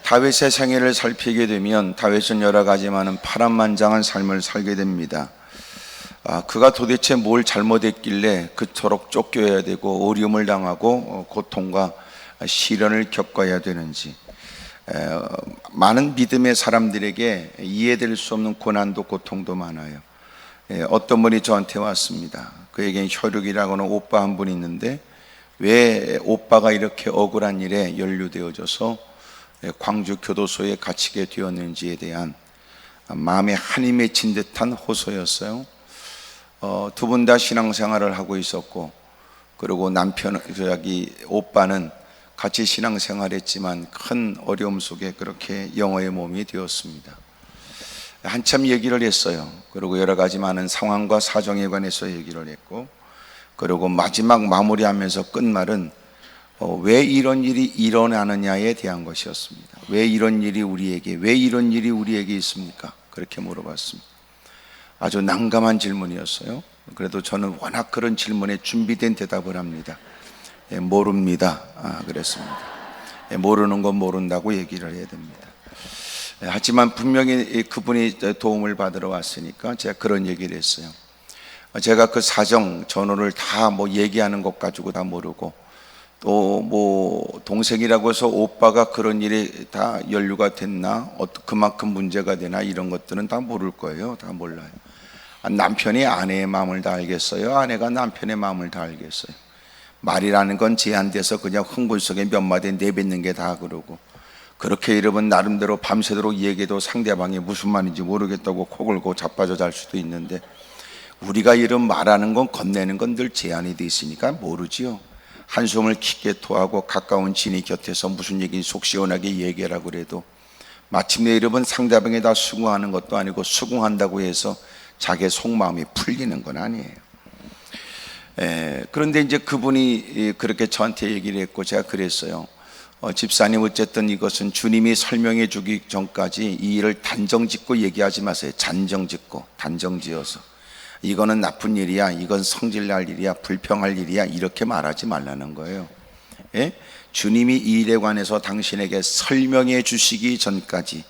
다윗의 생애를 살피게 되면 다윗은 여러 가지 많은 파란만장한 삶을 살게 됩니다. 그가 도대체 뭘 잘못했길래 그토록 쫓겨야 되고 어려움을 당하고 고통과 시련을 겪어야 되는지, 많은 믿음의 사람들에게 이해될 수 없는 고난도 고통도 많아요. 어떤 분이 저한테 왔습니다. 그에겐 혈육이라고는 오빠 한 분이 있는데 왜 오빠가 이렇게 억울한 일에 연루되어져서 광주 교도소에 갇히게 되었는지에 대한 마음에 한이 맺힌 듯한 호소였어요. 두 분 다 신앙생활을 하고 있었고, 그리고 남편, 자기 오빠는 같이 신앙생활했지만 큰 어려움 속에 그렇게 영어의 몸이 되었습니다. 한참 얘기를 했어요. 그리고 여러 가지 많은 상황과 사정에 관해서 얘기를 했고, 그리고 마지막 마무리하면서 끝말은 왜 이런 일이 일어나느냐에 대한 것이었습니다. 왜 이런 일이 우리에게 있습니까? 그렇게 물어봤습니다. 아주 난감한 질문이었어요. 그래도 저는 워낙 그런 질문에 준비된 대답을 합니다. 모릅니다. 그랬습니다. 모르는 건 모른다고 얘기를 해야 됩니다. 하지만 분명히 그분이 도움을 받으러 왔으니까 제가 그런 얘기를 했어요. 제가 그 사정 전후를 다 얘기하는 것 가지고 다 모르고, 또 동생이라고 해서 오빠가 그런 일이 다 연루가 됐나, 그만큼 문제가 되나, 이런 것들은 다 모를 거예요. 다 몰라요. 남편이 아내의 마음을 다 알겠어요? 아내가 남편의 마음을 다 알겠어요? 말이라는 건 제한돼서 그냥 흥분 속에 몇 마디 내뱉는 게 다 그러고, 그렇게 여러분 나름대로 밤새도록 얘기해도 상대방이 무슨 말인지 모르겠다고 코 골고 자빠져 잘 수도 있는데, 우리가 이런 말하는 건, 건네는 건 늘 제한이 돼 있으니까 모르지요. 한숨을 깊게 토하고 가까운 지인이 곁에서 무슨 얘기 속 시원하게 얘기하라고 그래도 마침내 여러분 상대방에 다 수긍하는 것도 아니고, 수긍한다고 해서 자기의 속마음이 풀리는 건 아니에요. 그런데 이제 그분이 그렇게 저한테 얘기를 했고, 제가 그랬어요. 집사님, 어쨌든 이것은 주님이 설명해 주기 전까지 이 일을 단정짓고 얘기하지 마세요. 잔정짓고, 단정지어서 이거는 나쁜 일이야, 이건 성질날 일이야, 불평할 일이야, 이렇게 말하지 말라는 거예요. 주님이 이 일에 관해서 당신에게 설명해 주시기 전까지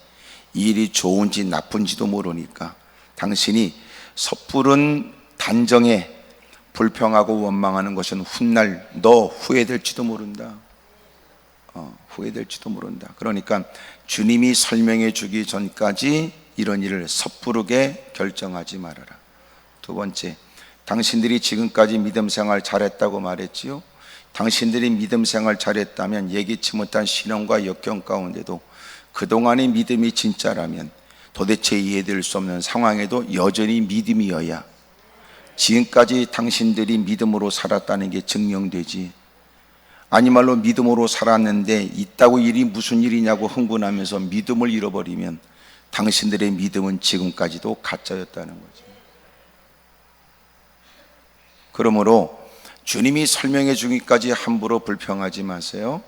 이 일이 좋은지 나쁜지도 모르니까 당신이 섣부른 단정에 불평하고 원망하는 것은 훗날 너 후회될지도 모른다. 후회될지도 모른다. 그러니까 주님이 설명해 주기 전까지 이런 일을 섣부르게 결정하지 말아라. 두 번째, 당신들이 지금까지 믿음 생활 잘했다고 말했지요. 당신들이 믿음 생활 잘했다면 예기치 못한 신앙과 역경 가운데도 그동안의 믿음이 진짜라면 도대체 이해될 수 없는 상황에도 여전히 믿음이어야 지금까지 당신들이 믿음으로 살았다는 게 증명되지, 아니말로 믿음으로 살았는데 있다고 일이 무슨 일이냐고 흥분하면서 믿음을 잃어버리면 당신들의 믿음은 지금까지도 가짜였다는 거죠. 그러므로 주님이 설명해 주기까지 함부로 불평하지 마세요.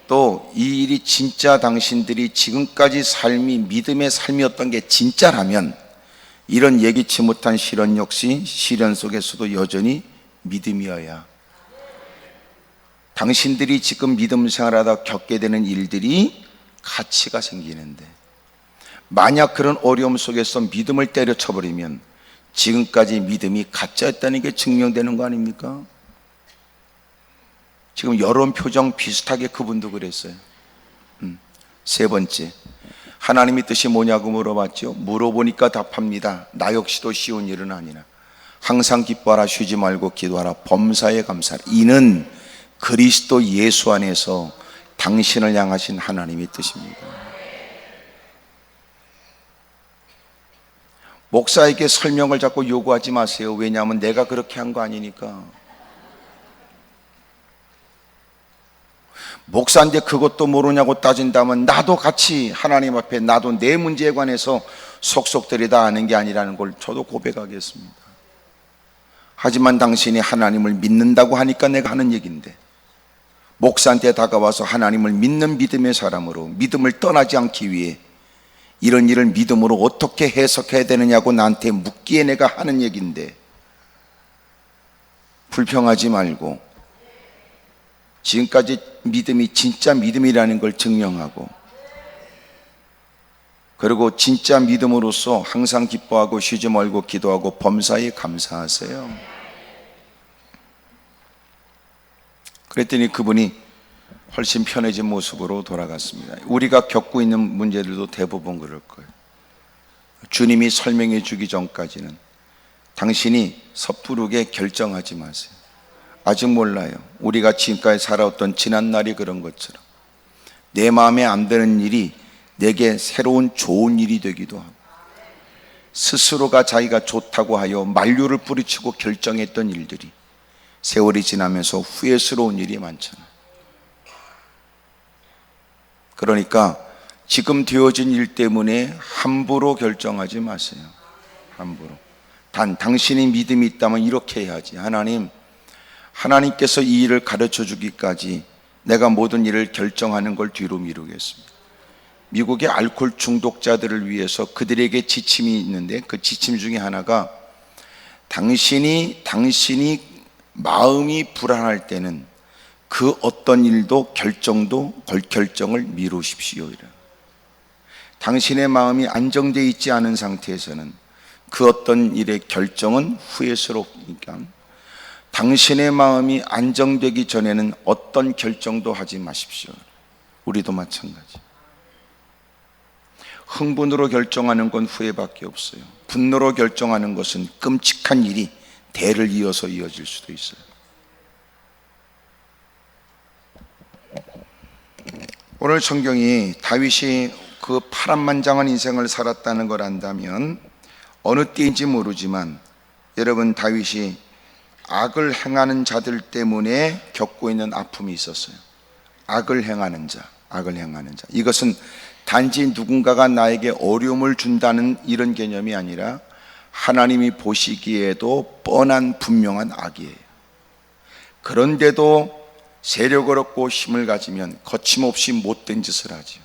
또 이 일이 진짜 당신들이 지금까지 삶이 믿음의 삶이었던 게 진짜라면 이런 예기치 못한 시련 역시 시련 속에서도 여전히 믿음이어야, 당신들이 지금 믿음 생활하다 겪게 되는 일들이 가치가 생기는데, 만약 그런 어려움 속에서 믿음을 때려쳐버리면 지금까지 믿음이 가짜였다는 게 증명되는 거 아닙니까? 지금 여론 표정 비슷하게 그분도 그랬어요. 세 번째, 하나님의 뜻이 뭐냐고 물어봤죠. 물어보니까 답합니다. 나 역시도 쉬운 일은 아니라 항상 기뻐하라, 쉬지 말고 기도하라, 범사에 감사하라. 이는 그리스도 예수 안에서 당신을 향하신 하나님의 뜻입니다. 목사에게 설명을 자꾸 요구하지 마세요. 왜냐하면 내가 그렇게 한 거 아니니까. 목사인데 그것도 모르냐고 따진다면 나도 같이 하나님 앞에 나도 내 문제에 관해서 속속들이 다 아는 게 아니라는 걸 저도 고백하겠습니다. 하지만 당신이 하나님을 믿는다고 하니까 내가 하는 얘기인데, 목사한테 다가와서 하나님을 믿는 믿음의 사람으로 믿음을 떠나지 않기 위해 이런 일을 믿음으로 어떻게 해석해야 되느냐고 나한테 묻기에 내가 하는 얘기인데, 불평하지 말고 지금까지 믿음이 진짜 믿음이라는 걸 증명하고 그리고 진짜 믿음으로써 항상 기뻐하고 쉬지 말고 기도하고 범사에 감사하세요. 그랬더니 그분이 훨씬 편해진 모습으로 돌아갔습니다. 우리가 겪고 있는 문제들도 대부분 그럴 거예요. 주님이 설명해 주기 전까지는 당신이 섣부르게 결정하지 마세요. 아직 몰라요. 우리가 지금까지 살아왔던 지난날이 그런 것처럼 내 마음에 안 드는 일이 내게 새로운 좋은 일이 되기도 하고, 스스로가 자기가 좋다고 하여 만류를 뿌리치고 결정했던 일들이 세월이 지나면서 후회스러운 일이 많잖아요. 그러니까 지금 되어진 일 때문에 함부로 결정하지 마세요. 함부로. 단 당신이 믿음이 있다면 이렇게 해야지. 하나님께서 이 일을 가르쳐 주기까지 내가 모든 일을 결정하는 걸 뒤로 미루겠습니다. 미국의 알코올 중독자들을 위해서 그들에게 지침이 있는데, 그 지침 중에 하나가 당신이 마음이 불안할 때는 그 어떤 일도 결정을 미루십시오. 당신의 마음이 안정되어 있지 않은 상태에서는 그 어떤 일의 결정은 후회스럽니까? 당신의 마음이 안정되기 전에는 어떤 결정도 하지 마십시오. 우리도 마찬가지. 흥분으로 결정하는 건 후회밖에 없어요. 분노로 결정하는 것은 끔찍한 일이 대를 이어서 이어질 수도 있어요. 오늘 성경이 다윗이 그 파란만장한 인생을 살았다는 걸 안다면 어느 때인지 모르지만, 여러분, 다윗이 악을 행하는 자들 때문에 겪고 있는 아픔이 있었어요. 악을 행하는 자. 이것은 단지 누군가가 나에게 어려움을 준다는 이런 개념이 아니라 하나님이 보시기에도 뻔한 분명한 악이에요. 그런데도 세력을 얻고 힘을 가지면 거침없이 못된 짓을 하죠.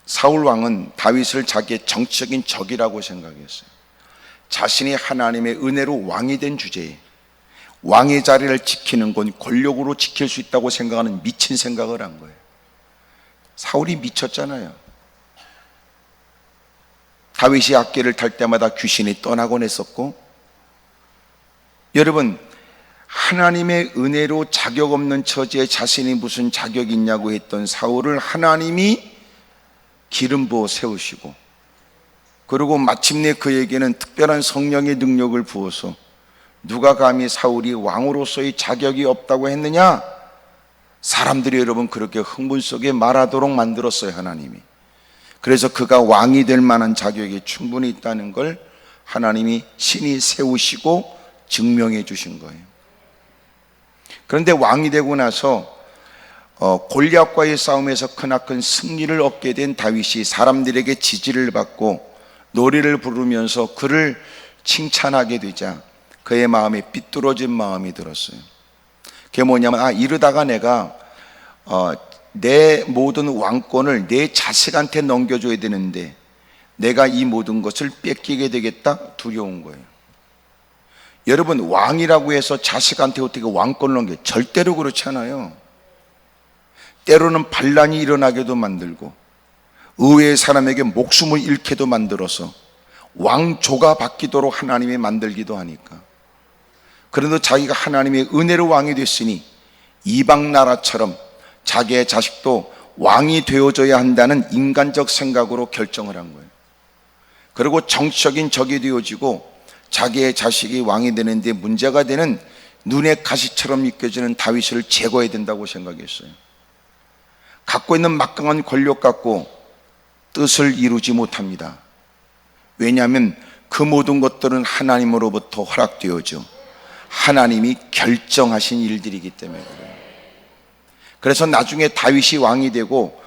사울 왕은 다윗을 자기의 정치적인 적이라고 생각했어요. 자신이 하나님의 은혜로 왕이 된 주제에 왕의 자리를 지키는 건 권력으로 지킬 수 있다고 생각하는 미친 생각을 한 거예요. 사울이 미쳤잖아요. 다윗이 악기를 탈 때마다 귀신이 떠나곤 했었고, 여러분, 하나님의 은혜로 자격 없는 처지에 자신이 무슨 자격이 있냐고 했던 사울을 하나님이 기름 부어 세우시고, 그리고 마침내 그에게는 특별한 성령의 능력을 부어서 누가 감히 사울이 왕으로서의 자격이 없다고 했느냐? 사람들이 여러분 그렇게 흥분 속에 말하도록 만들었어요, 하나님이. 그래서 그가 왕이 될 만한 자격이 충분히 있다는 걸 하나님이 신이 세우시고 증명해 주신 거예요. 그런데 왕이 되고 나서 골리앗과의 싸움에서 크나큰 승리를 얻게 된 다윗이 사람들에게 지지를 받고 노래를 부르면서 그를 칭찬하게 되자 그의 마음에 삐뚤어진 마음이 들었어요. 그게 뭐냐면, 이러다가 내가 내 모든 왕권을 내 자식한테 넘겨줘야 되는데 내가 이 모든 것을 뺏기게 되겠다, 두려운 거예요. 여러분, 왕이라고 해서 자식한테 어떻게 왕권을 넘겨? 절대로 그렇지 않아요. 때로는 반란이 일어나게도 만들고 의외의 사람에게 목숨을 잃게도 만들어서 왕조가 바뀌도록 하나님이 만들기도 하니까. 그래도 자기가 하나님의 은혜로 왕이 됐으니 이방 나라처럼 자기의 자식도 왕이 되어줘야 한다는 인간적 생각으로 결정을 한 거예요. 그리고 정치적인 적이 되어지고 자기의 자식이 왕이 되는데 문제가 되는 눈의 가시처럼 느껴지는 다윗을 제거해야 된다고 생각했어요. 갖고 있는 막강한 권력 갖고 뜻을 이루지 못합니다. 왜냐하면 그 모든 것들은 하나님으로부터 허락되어져 하나님이 결정하신 일들이기 때문에 그래요. 그래서 나중에 다윗이 왕이 되고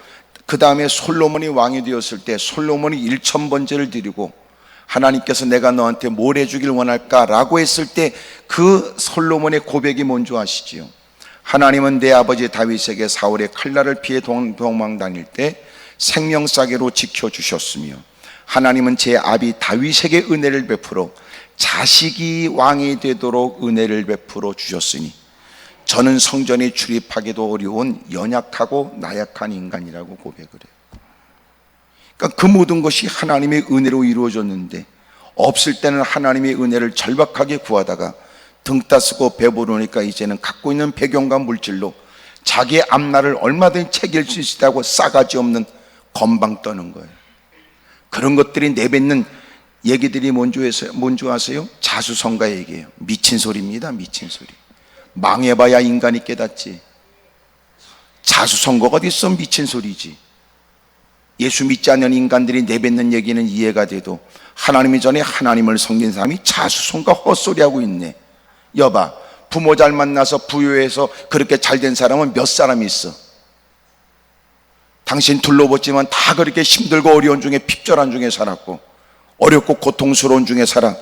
그 다음에 솔로몬이 왕이 되었을 때 솔로몬이 1000번제를 드리고 하나님께서 내가 너한테 뭘 해주길 원할까라고 했을 때 그 솔로몬의 고백이 뭔지 아시지요? 하나님은 내 아버지 다윗에게 사울의 칼날을 피해 도망 다닐 때 생명싸개로 지켜주셨으며 하나님은 제 아비 다윗에게 은혜를 베풀어 자식이 왕이 되도록 은혜를 베풀어 주셨으니 저는 성전에 출입하기도 어려운 연약하고 나약한 인간이라고 고백을 해요. 그러니까 그 모든 것이 하나님의 은혜로 이루어졌는데, 없을 때는 하나님의 은혜를 절박하게 구하다가 등 따쓰고 배부르니까 이제는 갖고 있는 배경과 물질로 자기의 앞날을 얼마든지 책일 수 있다고 싸가지 없는 건방 떠는 거예요. 그런 것들이 내뱉는 얘기들이 뭔지 아세요? 자수성가 얘기예요. 미친 소리입니다. 미친 소리. 망해봐야 인간이 깨닫지. 자수성가가 어디 있어? 미친 소리지. 예수 믿지 않는 인간들이 내뱉는 얘기는 이해가 돼도 하나님이 전에 하나님을 섬긴 사람이 자수성가 헛소리하고 있네. 여봐, 부모 잘 만나서 부유해서 그렇게 잘된 사람은 몇 사람 있어? 당신 둘러보지만 다 그렇게 힘들고 어려운 중에 핍절한 중에 살았고 어렵고 고통스러운 중에 살아.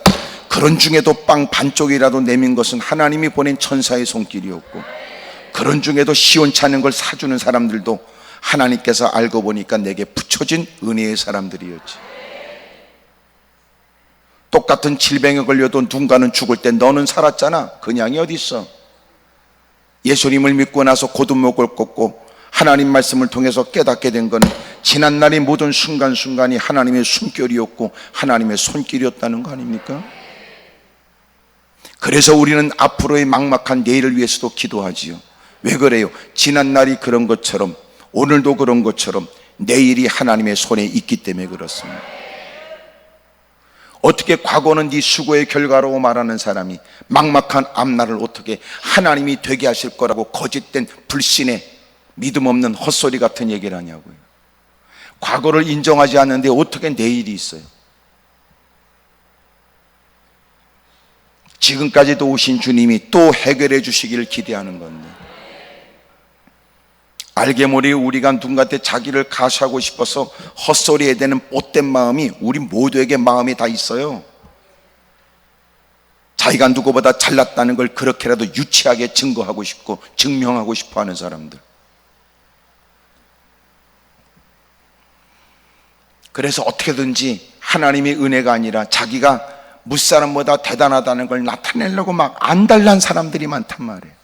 그런 중에도 빵 반쪽이라도 내민 것은 하나님이 보낸 천사의 손길이었고, 그런 중에도 시원치 않은 걸 사주는 사람들도 하나님께서 알고 보니까 내게 붙여진 은혜의 사람들이었지. 똑같은 질병에 걸려도 누군가는 죽을 때 너는 살았잖아. 그냥이 어디 있어? 예수님을 믿고 나서 고든목을 꽂고 하나님 말씀을 통해서 깨닫게 된 것은 지난날의 모든 순간순간이 하나님의 숨결이었고 하나님의 손길이었다는 거 아닙니까? 그래서 우리는 앞으로의 막막한 내일을 위해서도 기도하지요. 왜 그래요? 지난날이 그런 것처럼 오늘도 그런 것처럼 내일이 하나님의 손에 있기 때문에 그렇습니다. 어떻게 과거는 네 수고의 결과라고 말하는 사람이 막막한 앞날을 어떻게 하나님이 되게 하실 거라고 거짓된 불신의 믿음 없는 헛소리 같은 얘기를 하냐고요. 과거를 인정하지 않는데 어떻게 내일이 있어요? 지금까지도 오신 주님이 또 해결해 주시기를 기대하는 건데, 알게 모르게 우리가 누군가한테 자기를 가시하고 싶어서 헛소리에 대는 못된 마음이 우리 모두에게 마음이 다 있어요. 자기가 누구보다 잘났다는 걸 그렇게라도 유치하게 증거하고 싶고 증명하고 싶어 하는 사람들. 그래서 어떻게든지 하나님의 은혜가 아니라 자기가 무사람보다 대단하다는 걸 나타내려고 막 안달난 사람들이 많단 말이에요.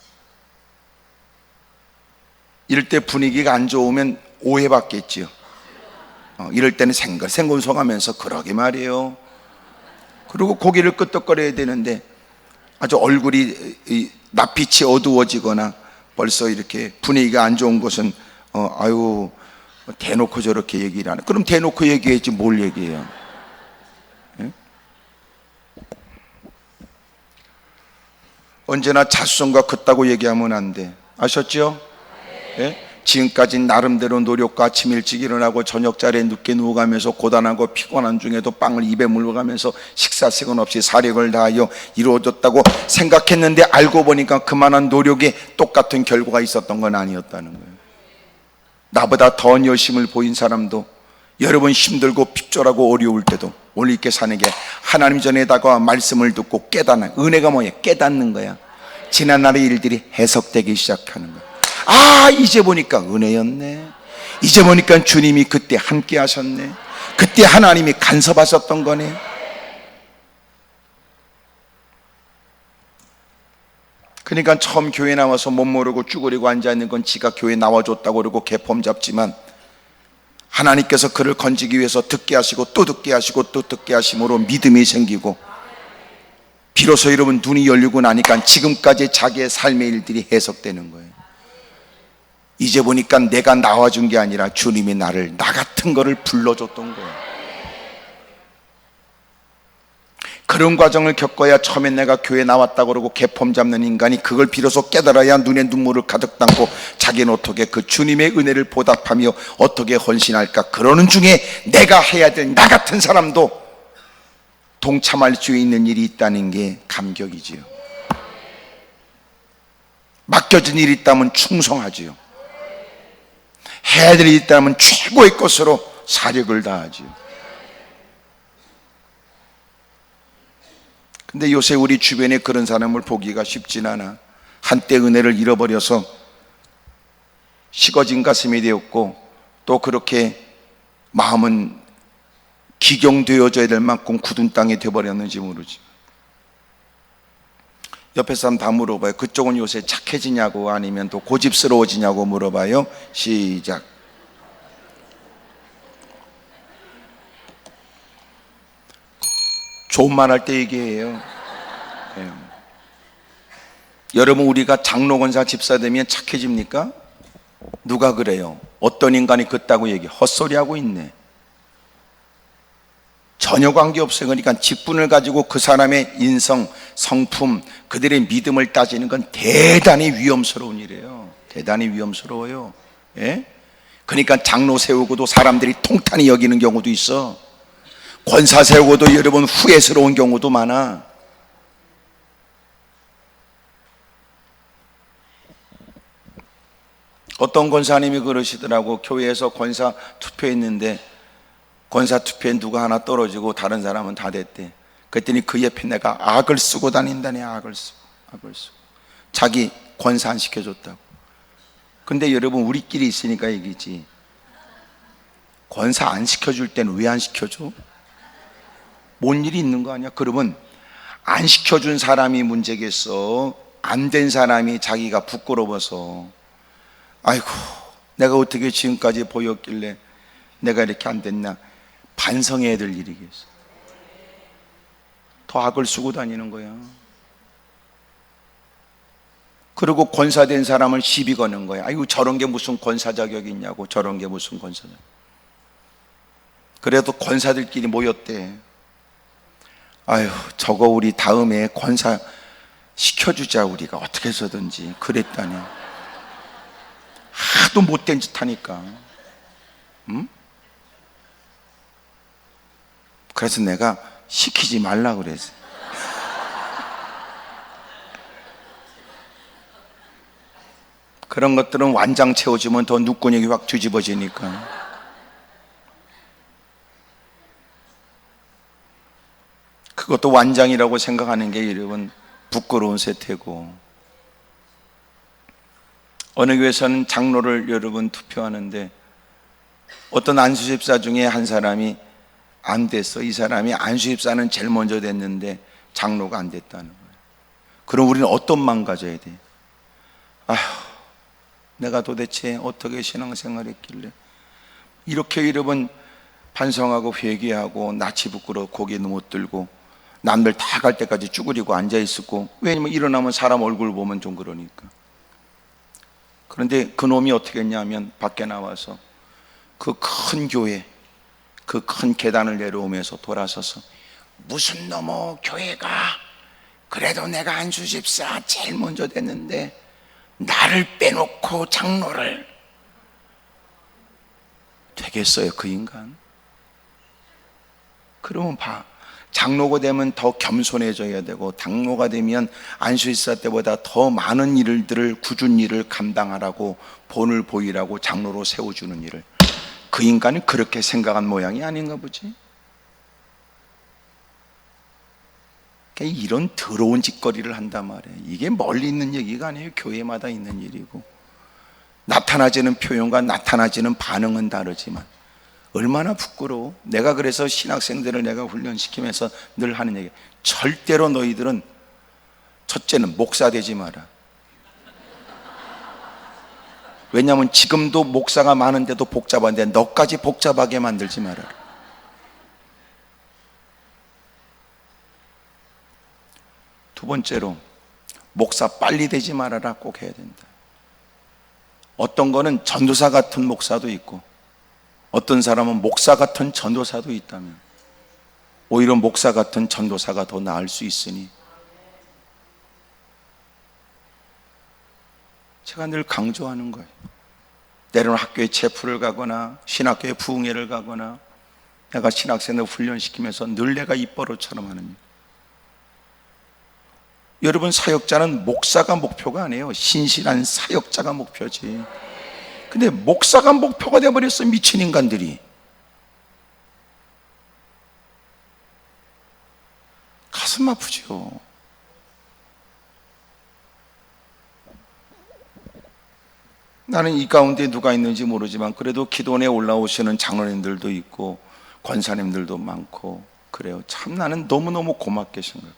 이럴 때 분위기가 안 좋으면 오해받겠지요. 이럴 때는 생글생글서가면서 그러게 말이에요. 그리고 고개를 끄덕거려야 되는데 아주 얼굴이 낯빛이 어두워지거나 벌써 이렇게 분위기가 안 좋은 것은 아유 대놓고 저렇게 얘기를 하네. 그럼 대놓고 얘기해야지 뭘 얘기해요? 예? 언제나 자수성가 긋다고 얘기하면 안 돼. 아셨죠? 예? 지금까지 나름대로 노력과 아침 일찍 일어나고 저녁 자리에 늦게 누워가면서 고단하고 피곤한 중에도 빵을 입에 물어가면서 식사 시간 없이 사력을 다하여 이루어졌다고 생각했는데 알고 보니까 그만한 노력에 똑같은 결과가 있었던 건 아니었다는 거예요. 나보다 더한 열심을 보인 사람도 여러분 힘들고 핍절하고 어려울 때도 오늘 이렇게 사는 게 하나님 전에 다가와 말씀을 듣고 깨닫는, 은혜가 뭐야? 깨닫는 거야. 지난날의 일들이 해석되기 시작하는 거야. 아, 이제 보니까 은혜였네. 이제 보니까 주님이 그때 함께 하셨네. 그때 하나님이 간섭하셨던 거네. 그러니까 처음 교회 나와서 못 모르고 쭈그리고 앉아있는 건 지가 교회 나와줬다고 그러고 개폼 잡지만, 하나님께서 그를 건지기 위해서 듣게 하시고 또 듣게 하시고 또 듣게 하심으로 믿음이 생기고, 비로소 여러분 눈이 열리고 나니까 지금까지 자기의 삶의 일들이 해석되는 거예요. 이제 보니까 내가 나와준 게 아니라 주님이 나를, 나 같은 거를 불러줬던 거예요. 그런 과정을 겪어야 처음에 내가 교회 나왔다고 그러고 개폼 잡는 인간이 그걸 비로소 깨달아야 눈에 눈물을 가득 담고 자기는 어떻게 그 주님의 은혜를 보답하며 어떻게 헌신할까. 그러는 중에 내가 해야 될 나 같은 사람도 동참할 수 있는 일이 있다는 게 감격이지요. 맡겨진 일이 있다면 충성하지요. 해야 될 일이 있다면 최고의 것으로 사력을 다하지요. 근데 요새 우리 주변에 그런 사람을 보기가 쉽진 않아. 한때 은혜를 잃어버려서 식어진 가슴이 되었고, 또 그렇게 마음은 기경되어져야 될 만큼 굳은 땅이 되어버렸는지 모르지. 옆에 사람 다 물어봐요. 그쪽은 요새 착해지냐고 아니면 또 고집스러워지냐고 물어봐요. 시작. 좋은 말 할 때 얘기해요. 예. 여러분, 우리가 장로, 권사, 집사 되면 착해집니까? 누가 그래요? 어떤 인간이 그따구 얘기 헛소리하고 있네. 전혀 관계없어요. 그러니까 직분을 가지고 그 사람의 인성, 성품, 그들의 믿음을 따지는 건 대단히 위험스러운 일이에요. 대단히 위험스러워요. 예? 그러니까 장로 세우고도 사람들이 통탄히 여기는 경우도 있어. 권사 세우고도 여러분 후회스러운 경우도 많아. 어떤 권사님이 그러시더라고. 교회에서 권사 투표했는데 권사 투표에 누가 하나 떨어지고 다른 사람은 다 됐대. 그랬더니 그 옆에 내가 악을 쓰고 다닌다니. 악을 쓰고 자기 권사 안 시켜줬다고. 근데 여러분, 우리끼리 있으니까 얘기지, 권사 안 시켜줄 때는 왜 안 시켜줘? 뭔 일이 있는 거 아니야? 그러면 안 시켜준 사람이 문제겠어? 안 된 사람이 자기가 부끄러워서, 아이고 내가 어떻게 지금까지 보였길래 내가 이렇게 안 됐나, 반성해야 될 일이겠어. 더 악을 쓰고 다니는 거야. 그리고 권사된 사람을 시비 거는 거야. 아이고 저런 게 무슨 권사 자격이 있냐고. 저런 게 무슨 권사 자격. 그래도 권사들끼리 모였대. 아유 저거 우리 다음에 권사 시켜주자, 우리가 어떻게 해서든지. 그랬다니. 하도 못된 짓 하니까. 응? 그래서 내가 시키지 말라 그랬어. 그런 것들은 완장 채워주면 더 눈구녕이 확 뒤집어지니까. 그것도 완장이라고 생각하는 게 여러분 부끄러운 세태고. 어느 교회에서는 장로를 여러분 투표하는데 어떤 안수집사 중에 한 사람이 안 됐어. 이 사람이 안수집사는 제일 먼저 됐는데 장로가 안 됐다는 거예요. 그럼 우리는 어떤 마음 가져야 돼? 아휴 내가 도대체 어떻게 신앙생활 했길래 이렇게 여러분 반성하고 회개하고 낯이 부끄러워 고개도 못 들고 남들 다 갈 때까지 쭈그리고 앉아있었고. 왜냐면 일어나면 사람 얼굴 보면 좀 그러니까. 그런데 그 놈이 어떻게 했냐면 밖에 나와서 그 큰 교회, 그 큰 계단을 내려오면서 돌아서서, 무슨 놈의 교회가 그래도 내가 안수집사 제일 먼저 됐는데 나를 빼놓고 장로를. 되겠어요 그 인간? 그러면 봐, 장로가 되면 더 겸손해져야 되고, 장로가 되면 안수집사 때보다 더 많은 일들을, 굳은 일을 감당하라고, 본을 보이라고 장로로 세워주는 일을. 그 인간은 그렇게 생각한 모양이 아닌가 보지. 이런 더러운 짓거리를 한단 말이에요. 이게 멀리 있는 얘기가 아니에요. 교회마다 있는 일이고, 나타나지는 표현과 나타나지는 반응은 다르지만 얼마나 부끄러워. 내가 그래서 신학생들을 내가 훈련시키면서 늘 하는 얘기, 절대로 너희들은 첫째는 목사 되지 마라. 왜냐하면 지금도 목사가 많은데도 복잡한데 너까지 복잡하게 만들지 말아라. 두 번째로, 목사 빨리 되지 말아라. 꼭 해야 된다. 어떤 거는 전도사 같은 목사도 있고 어떤 사람은 목사 같은 전도사도 있다면 오히려 목사 같은 전도사가 더 나을 수 있으니 제가 늘 강조하는 거예요. 때로는 학교에 체프를 가거나 신학교에 부흥회를 가거나 내가 신학생들 훈련시키면서 늘 내가 입버릇처럼 하는 일. 여러분, 사역자는 목사가 목표가 아니에요. 신실한 사역자가 목표지. 근데 목사가 목표가 되어버렸어, 미친 인간들이. 가슴 아프죠. 나는 이 가운데 누가 있는지 모르지만 그래도 기도원에 올라오시는 장로님들도 있고 권사님들도 많고 그래요. 참 나는 너무너무 고맙게 생각해.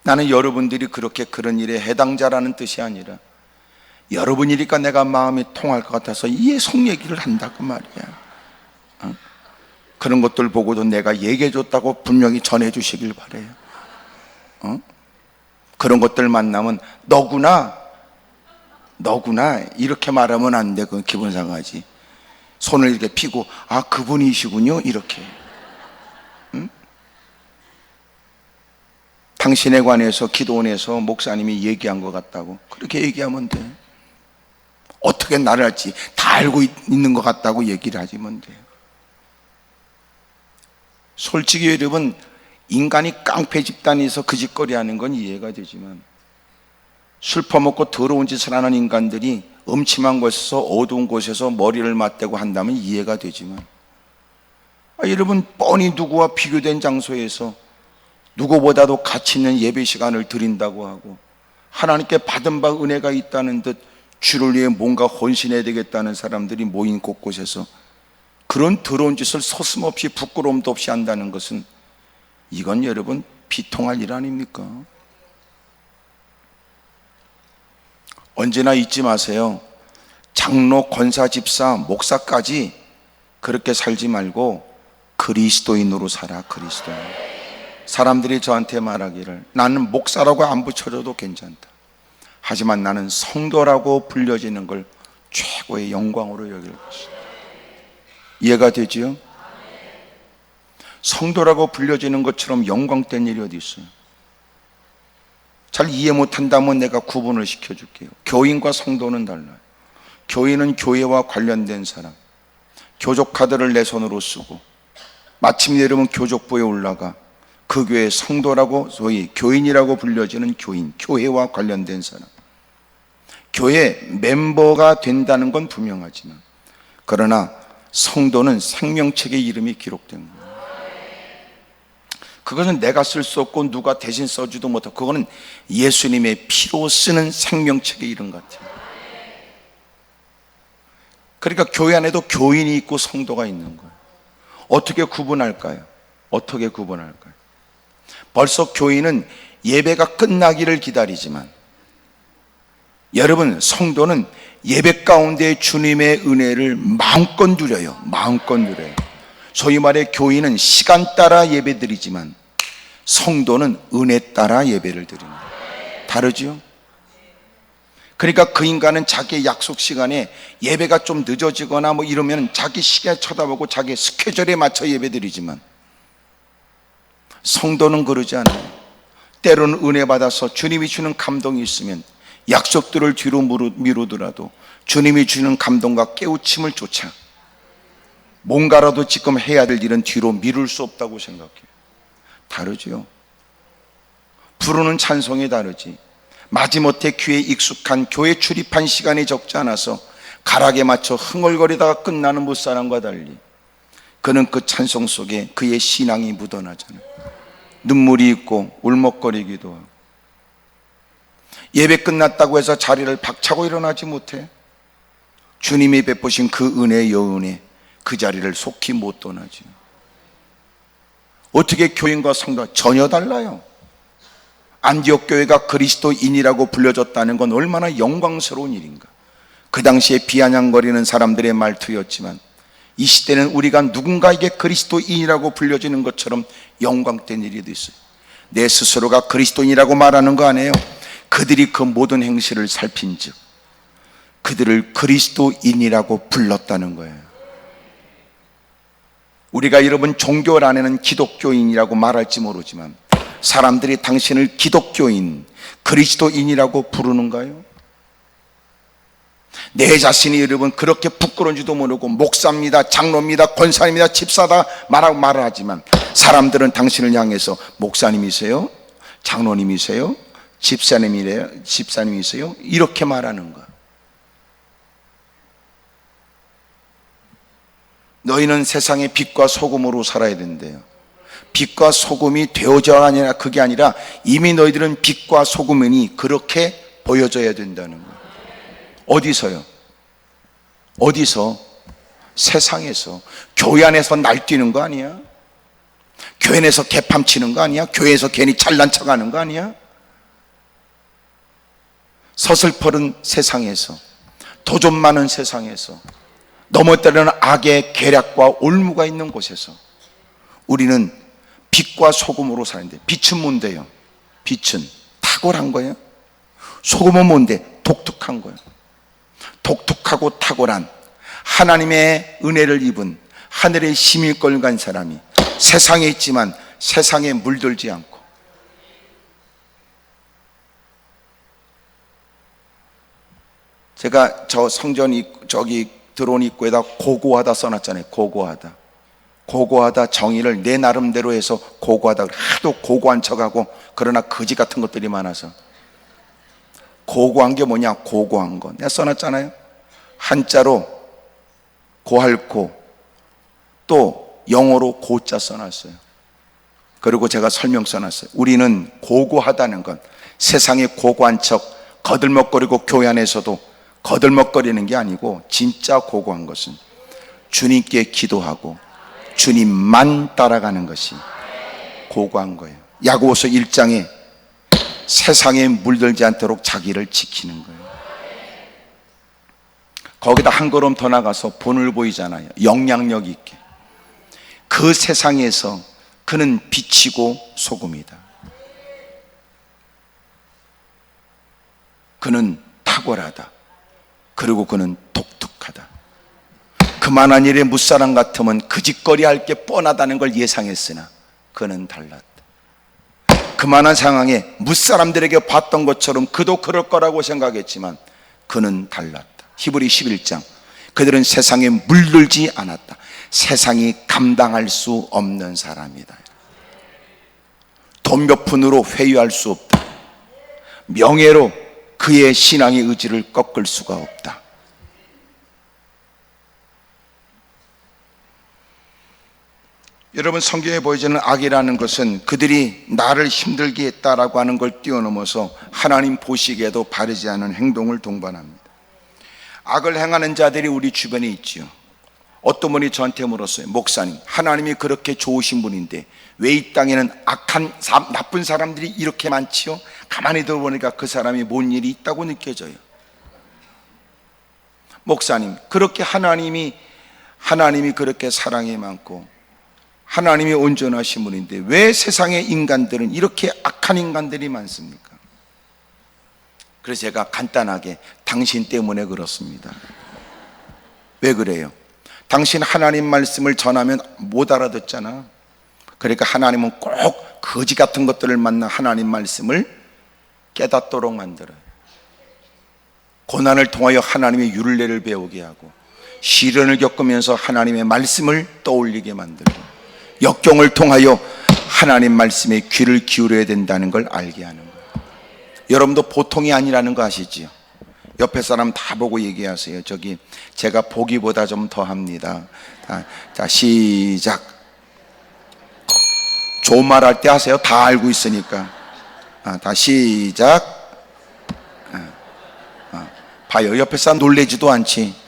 나는 여러분들이 그렇게 그런 일에 해당자라는 뜻이 아니라 여러분이니까 내가 마음이 통할 것 같아서 이해 속 얘기를 한다고 말이야. 그런 것들 보고도 내가 얘기해 줬다고 분명히 전해 주시길 바래요. 그런 것들 만나면 너구나 이렇게 말하면 안 돼. 그건 기분 상하지. 손을 이렇게 피고 아 그분이시군요 이렇게. 당신에 관해서 기도원에서 목사님이 얘기한 것 같다고 그렇게 얘기하면 돼. 어떻게 나를 알지 다 알고 있는 것 같다고 얘기를 하시면 돼요. 솔직히 여러분, 인간이 깡패 집단에서 그 짓거리 하는 건 이해가 되지만 술 퍼먹고 더러운 짓을 하는 인간들이 음침한 곳에서 어두운 곳에서 머리를 맞대고 한다면 이해가 되지만 여러분, 뻔히 누구와 비교된 장소에서 누구보다도 가치 있는 예배 시간을 드린다고 하고 하나님께 받은 바 은혜가 있다는 듯 주를 위해 뭔가 헌신해야 되겠다는 사람들이 모인 곳곳에서 그런 더러운 짓을 서슴없이 부끄러움도 없이 한다는 것은 이건 여러분 비통할 일 아닙니까? 언제나 잊지 마세요. 장로, 권사, 집사, 목사까지 그렇게 살지 말고 그리스도인으로 살아. 그리스도인. 사람들이 저한테 말하기를 나는 목사라고 안 붙여줘도 괜찮다. 하지만 나는 성도라고 불려지는 걸 최고의 영광으로 여길 것이다. 이해가 되지요? 성도라고 불려지는 것처럼 영광된 일이 어디 있어요? 잘 이해 못한다면 내가 구분을 시켜줄게요. 교인과 성도는 달라요. 교인은 교회와 관련된 사람, 교족 카드를 내 손으로 쓰고 마침내 여러분 교족부에 올라가 그 교회 성도라고 소위 교인이라고 불려지는 교인, 교회와 관련된 사람. 교회 멤버가 된다는 건 분명하지만 그러나 성도는 생명책의 이름이 기록된 거예요. 그것은 내가 쓸 수 없고 누가 대신 써주도 못하고 그거는 예수님의 피로 쓰는 생명책의 이름 같아요. 그러니까 교회 안에도 교인이 있고 성도가 있는 거예요. 어떻게 구분할까요? 어떻게 구분할까요? 벌써 교인은 예배가 끝나기를 기다리지만 여러분 성도는 예배 가운데 주님의 은혜를 마음껏 누려요. 마음껏 누려요. 소위 말해 교인은 시간 따라 예배 드리지만 성도는 은혜 따라 예배를 드립니다. 다르죠? 그러니까 그 인간은 자기의 약속 시간에 예배가 좀 늦어지거나 뭐 이러면 자기 시계 쳐다보고 자기 스케줄에 맞춰 예배 드리지만 성도는 그러지 않아요. 때로는 은혜 받아서 주님이 주는 감동이 있으면 약속들을 뒤로 미루더라도 주님이 주는 감동과 깨우침을 쫓아 뭔가라도 지금 해야 될 일은 뒤로 미룰 수 없다고 생각해요. 다르죠. 부르는 찬송이 다르지. 마지못해 귀에 익숙한 교회 출입한 시간이 적지 않아서 가락에 맞춰 흥얼거리다가 끝나는 무사람과 달리 그는 그 찬송 속에 그의 신앙이 묻어나잖아요. 눈물이 있고 울먹거리기도 하고 예배 끝났다고 해서 자리를 박차고 일어나지 못해 주님이 베푸신 그 은혜의 여운에 그 자리를 속히 못 떠나지. 어떻게 교인과 성도가 전혀 달라요. 안디옥 교회가 그리스도인이라고 불려졌다는 건 얼마나 영광스러운 일인가. 그 당시에 비아냥거리는 사람들의 말투였지만 이 시대는 우리가 누군가에게 그리스도인이라고 불려지는 것처럼 영광된 일이 됐어요. 내 스스로가 그리스도인이라고 말하는 거 아니에요. 그들이 그 모든 행실을 살핀 즉 그들을 그리스도인이라고 불렀다는 거예요. 우리가 여러분 종교 안에는 기독교인이라고 말할지 모르지만 사람들이 당신을 기독교인, 그리스도인이라고 부르는가요? 내 자신이 여러분 그렇게 부끄러운지도 모르고 목사입니다, 장로입니다, 권사입니다, 집사다 말을 하지만 사람들은 당신을 향해서 목사님이세요? 장로님이세요? 집사님이세요? 이렇게 말하는 거. 너희는 세상의 빛과 소금으로 살아야 된대요. 빛과 소금이 되어져야 아니라 그게 아니라 이미 너희들은 빛과 소금이니 그렇게 보여져야 된다는 거예요. 어디서요? 어디서? 세상에서. 교회 안에서 날뛰는 거 아니야? 교회 안에서 개팜치는 거 아니야? 교회에서 괜히 잘난 척하는 거 아니야? 서슬퍼른 세상에서, 도전 많은 세상에서, 넘어뜨리는 악의 계략과 올무가 있는 곳에서 우리는 빛과 소금으로 사는데, 빛은 뭔데요? 빛은 탁월한 거예요. 소금은 뭔데? 독특한 거예요. 독특하고 탁월한 하나님의 은혜를 입은 하늘의 심일걸 간 사람이 세상에 있지만 세상에 물들지 않고, 제가 저 성전 저기 들어온 입구에다 고고하다 써놨잖아요. 고고하다 정의를 내 나름대로 해서 고고하다, 하도 고고한 척하고 그러나 거지 같은 것들이 많아서. 고고한 게 뭐냐? 고고한 거 내가 써놨잖아요. 한자로 고할고, 또 영어로 고자 써놨어요. 그리고 제가 설명 써놨어요. 우리는 고고하다는 건 세상에 고고한 척 거들먹거리고 교회 안에서도 거들먹거리는 게 아니고, 진짜 고고한 것은 주님께 기도하고 주님만 따라가는 것이 고고한 거예요. 야고보서 1장에 세상에 물들지 않도록 자기를 지키는 거예요. 거기다 한 걸음 더 나가서 본을 보이잖아요. 영향력 있게. 그 세상에서 그는 빛이고 소금이다. 그는 탁월하다. 그리고 그는 독특하다. 그만한 일에 무사람 같으면 그짓거리 할 게 뻔하다는 걸 예상했으나 그는 달랐다. 그만한 상황에 무사람들에게 봤던 것처럼 그도 그럴 거라고 생각했지만 그는 달랐다. 히브리 11장, 그들은 세상에 물들지 않았다. 세상이 감당할 수 없는 사람이다. 돈 몇 푼으로 회유할 수 없다. 명예로 그의 신앙의 의지를 꺾을 수가 없다. 여러분, 성경에 보여지는 악이라는 것은 그들이 나를 힘들게 했다라고 하는 걸 뛰어넘어서 하나님 보시기에도 바르지 않은 행동을 동반합니다. 악을 행하는 자들이 우리 주변에 있지요. 어떤 분이 저한테 물었어요. 목사님, 하나님이 그렇게 좋으신 분인데 왜 이 땅에는 악한 나쁜 사람들이 이렇게 많지요? 가만히 들어보니까 그 사람이 뭔 일이 있다고 느껴져요. 목사님, 그렇게 하나님이 그렇게 사랑이 많고 하나님이 온전하신 분인데 왜 세상의 인간들은 이렇게 악한 인간들이 많습니까? 그래서 제가 간단하게 당신 때문에 그렇습니다. 왜 그래요? 당신 하나님 말씀을 전하면 못 알아듣잖아. 그러니까 하나님은 꼭 거지 같은 것들을 만나 하나님 말씀을 깨닫도록 만들어요. 고난을 통하여 하나님의 율례를 배우게 하고, 시련을 겪으면서 하나님의 말씀을 떠올리게 만들고, 역경을 통하여 하나님 말씀에 귀를 기울여야 된다는 걸 알게 하는 거예요. 여러분도 보통이 아니라는 거 아시지요? 옆에 사람 다 보고 얘기하세요. 저기 제가 보기보다 좀 더 합니다. 자, 시작. 좋은 말 할 때 하세요. 다 알고 있으니까. 다 시작. 봐요. 옆에 사람 놀래지도 않지.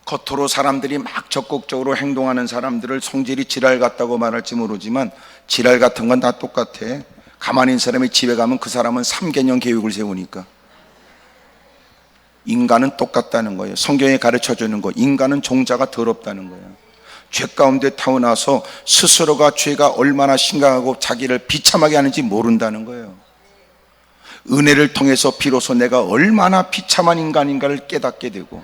겉으로 사람들이 막 적극적으로 행동하는 사람들을 성질이 지랄 같다고 말할지 모르지만 지랄 같은 건 다 똑같아. 가만히 있는 사람이 집에 가면 그 사람은 3개년 계획을 세우니까. 인간은 똑같다는 거예요. 성경에 가르쳐주는 거, 인간은 종자가 더럽다는 거예요. 죄 가운데 타고나서 스스로가 죄가 얼마나 심각하고 자기를 비참하게 하는지 모른다는 거예요. 은혜를 통해서 비로소 내가 얼마나 비참한 인간인가를 깨닫게 되고,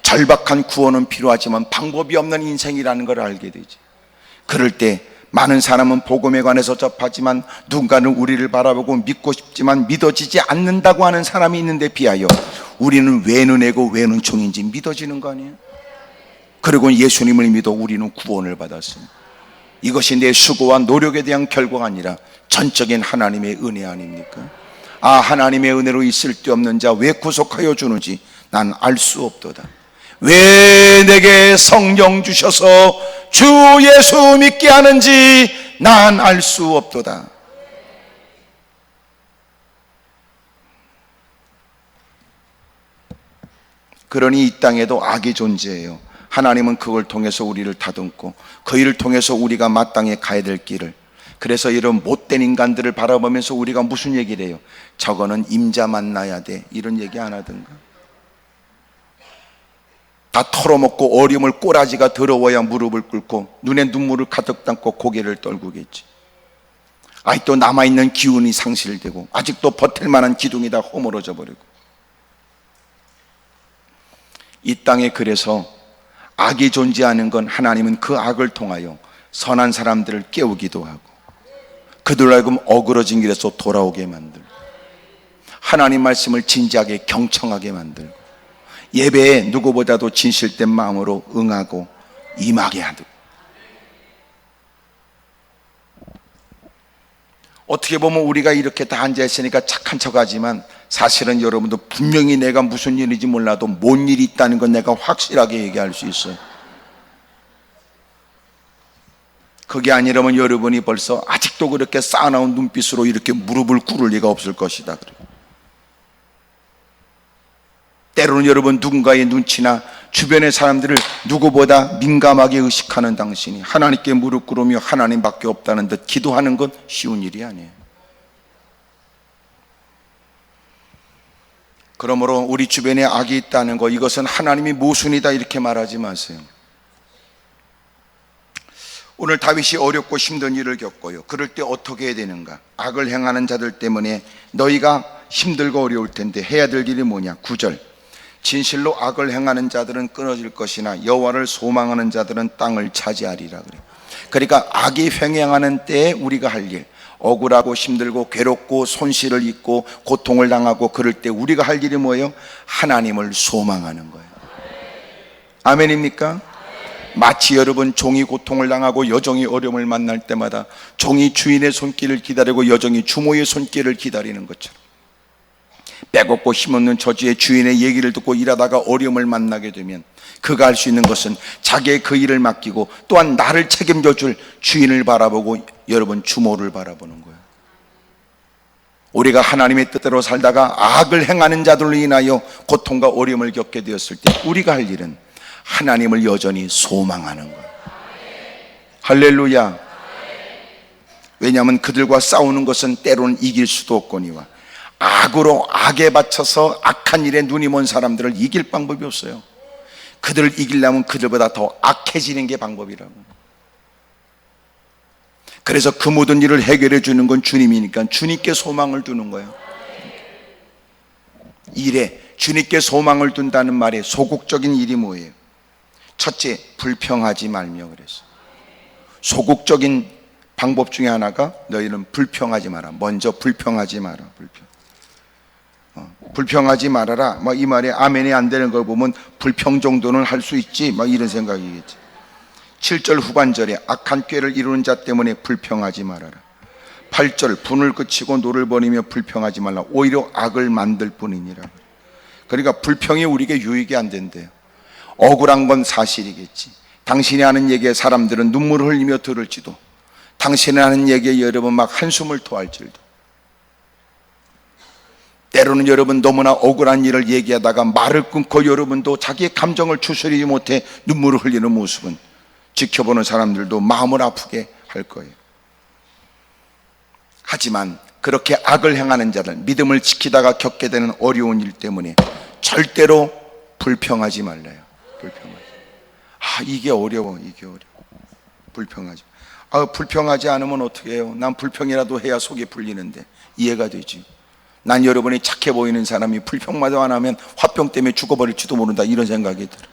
절박한 구원은 필요하지만 방법이 없는 인생이라는 걸 알게 되지. 그럴 때 많은 사람은 복음에 관해서 접하지만 누군가는 우리를 바라보고 믿고 싶지만 믿어지지 않는다고 하는 사람이 있는데 비하여 우리는 왜 은혜고 왜 은총인지 믿어지는 거 아니에요? 그리고 예수님을 믿어 우리는 구원을 받았습니다. 이것이 내 수고와 노력에 대한 결과가 아니라 전적인 하나님의 은혜 아닙니까? 하나님의 은혜로 있을 데 없는 자 왜 구속하여 주는지 난 알 수 없도다. 왜 내게 성령 주셔서 주 예수 믿게 하는지 난 알 수 없도다. 그러니 이 땅에도 악이 존재해요. 하나님은 그걸 통해서 우리를 다듬고 그 일을 통해서 우리가 마땅히 가야 될 길을, 그래서 이런 못된 인간들을 바라보면서 우리가 무슨 얘기를 해요? 저거는 임자 만나야 돼, 이런 얘기 안 하던가? 다 털어먹고 어려움을 꼬라지가 더러워야 무릎을 꿇고 눈에 눈물을 가득 담고 고개를 떨구겠지. 아직도 남아있는 기운이 상실되고 아직도 버틸 만한 기둥이 다 허물어져 버리고, 이 땅에 그래서 악이 존재하는 건 하나님은 그 악을 통하여 선한 사람들을 깨우기도 하고 그들로 하여금 어그러진 길에서 돌아오게 만들고 하나님 말씀을 진지하게 경청하게 만들고 예배에 누구보다도 진실된 마음으로 응하고 임하게 하고, 어떻게 보면 우리가 이렇게 다 앉아있으니까 착한 척하지만 사실은 여러분도 분명히 내가 무슨 일인지 몰라도 뭔 일이 있다는 건 내가 확실하게 얘기할 수 있어요. 그게 아니라면 여러분이 벌써 아직도 그렇게 쌓아놓은 눈빛으로 이렇게 무릎을 꿇을 리가 없을 것이다. 때로는 여러분 누군가의 눈치나 주변의 사람들을 누구보다 민감하게 의식하는 당신이 하나님께 무릎 꿇으며 하나님밖에 없다는 듯 기도하는 건 쉬운 일이 아니에요. 그러므로 우리 주변에 악이 있다는 거, 이것은 하나님이 모순이다 이렇게 말하지 마세요. 오늘 다윗이 어렵고 힘든 일을 겪어요. 그럴 때 어떻게 해야 되는가? 악을 행하는 자들 때문에 너희가 힘들고 어려울 텐데 해야 될 일이 뭐냐? 9절, 진실로 악을 행하는 자들은 끊어질 것이나 여호와를 소망하는 자들은 땅을 차지하리라 그래요. 그러니까 악이 횡행하는 때에 우리가 할 일, 억울하고 힘들고 괴롭고 손실을 입고 고통을 당하고 그럴 때 우리가 할 일이 뭐예요? 하나님을 소망하는 거예요. 아멘입니까? 마치 여러분 종이 고통을 당하고 여종이 어려움을 만날 때마다 종이 주인의 손길을 기다리고 여종이 주모의 손길을 기다리는 것처럼 빼곡고 힘없는 저주의 주인의 얘기를 듣고 일하다가 어려움을 만나게 되면 그가 할 수 있는 것은 자기의 그 일을 맡기고 또한 나를 책임져 줄 주인을 바라보고 여러분 주모를 바라보는 거예요. 우리가 하나님의 뜻대로 살다가 악을 행하는 자들로 인하여 고통과 어려움을 겪게 되었을 때 우리가 할 일은 하나님을 여전히 소망하는 거예요. 할렐루야. 왜냐하면 그들과 싸우는 것은 때로는 이길 수도 없거니와 악으로 악에 바쳐서 악한 일에 눈이 먼 사람들을 이길 방법이 없어요. 그들을 이기려면 그들보다 더 악해지는 게 방법이라고. 그래서 그 모든 일을 해결해 주는 건 주님이니까 주님께 소망을 두는 거예요. 일에 주님께 소망을 둔다는 말의 소극적인 일이 뭐예요? 첫째, 불평하지 말며 그랬어. 소극적인 방법 중에 하나가 너희는 불평하지 마라. 먼저 불평하지 마라. 불평하지 말아라. 이 말에 아멘이 안 되는 걸 보면 불평 정도는 할 수 있지. 이런 생각이겠지. 7절 후반절에 악한 꾀를 이루는 자 때문에 불평하지 말아라. 8절 분을 그치고 노를 버리며 불평하지 말라. 오히려 악을 만들 뿐이니라. 그러니까 불평이 우리에게 유익이 안 된대요. 억울한 건 사실이겠지. 당신이 하는 얘기에 사람들은 눈물을 흘리며 들을지도, 당신이 하는 얘기에 여러분 막 한숨을 토할지도, 때로는 여러분 너무나 억울한 일을 얘기하다가 말을 끊고 여러분도 자기의 감정을 추스리지 못해 눈물을 흘리는 모습은 지켜보는 사람들도 마음을 아프게 할 거예요. 하지만 그렇게 악을 행하는 자들, 믿음을 지키다가 겪게 되는 어려운 일 때문에 절대로 불평하지 말라요. 이게 어려워. 불평하지. 불평하지 않으면 어떻게 해요? 난 불평이라도 해야 속이 풀리는데. 이해가 되지. 난 여러분이 착해 보이는 사람이 불평마저 안 하면 화병 때문에 죽어버릴지도 모른다, 이런 생각이 들어요.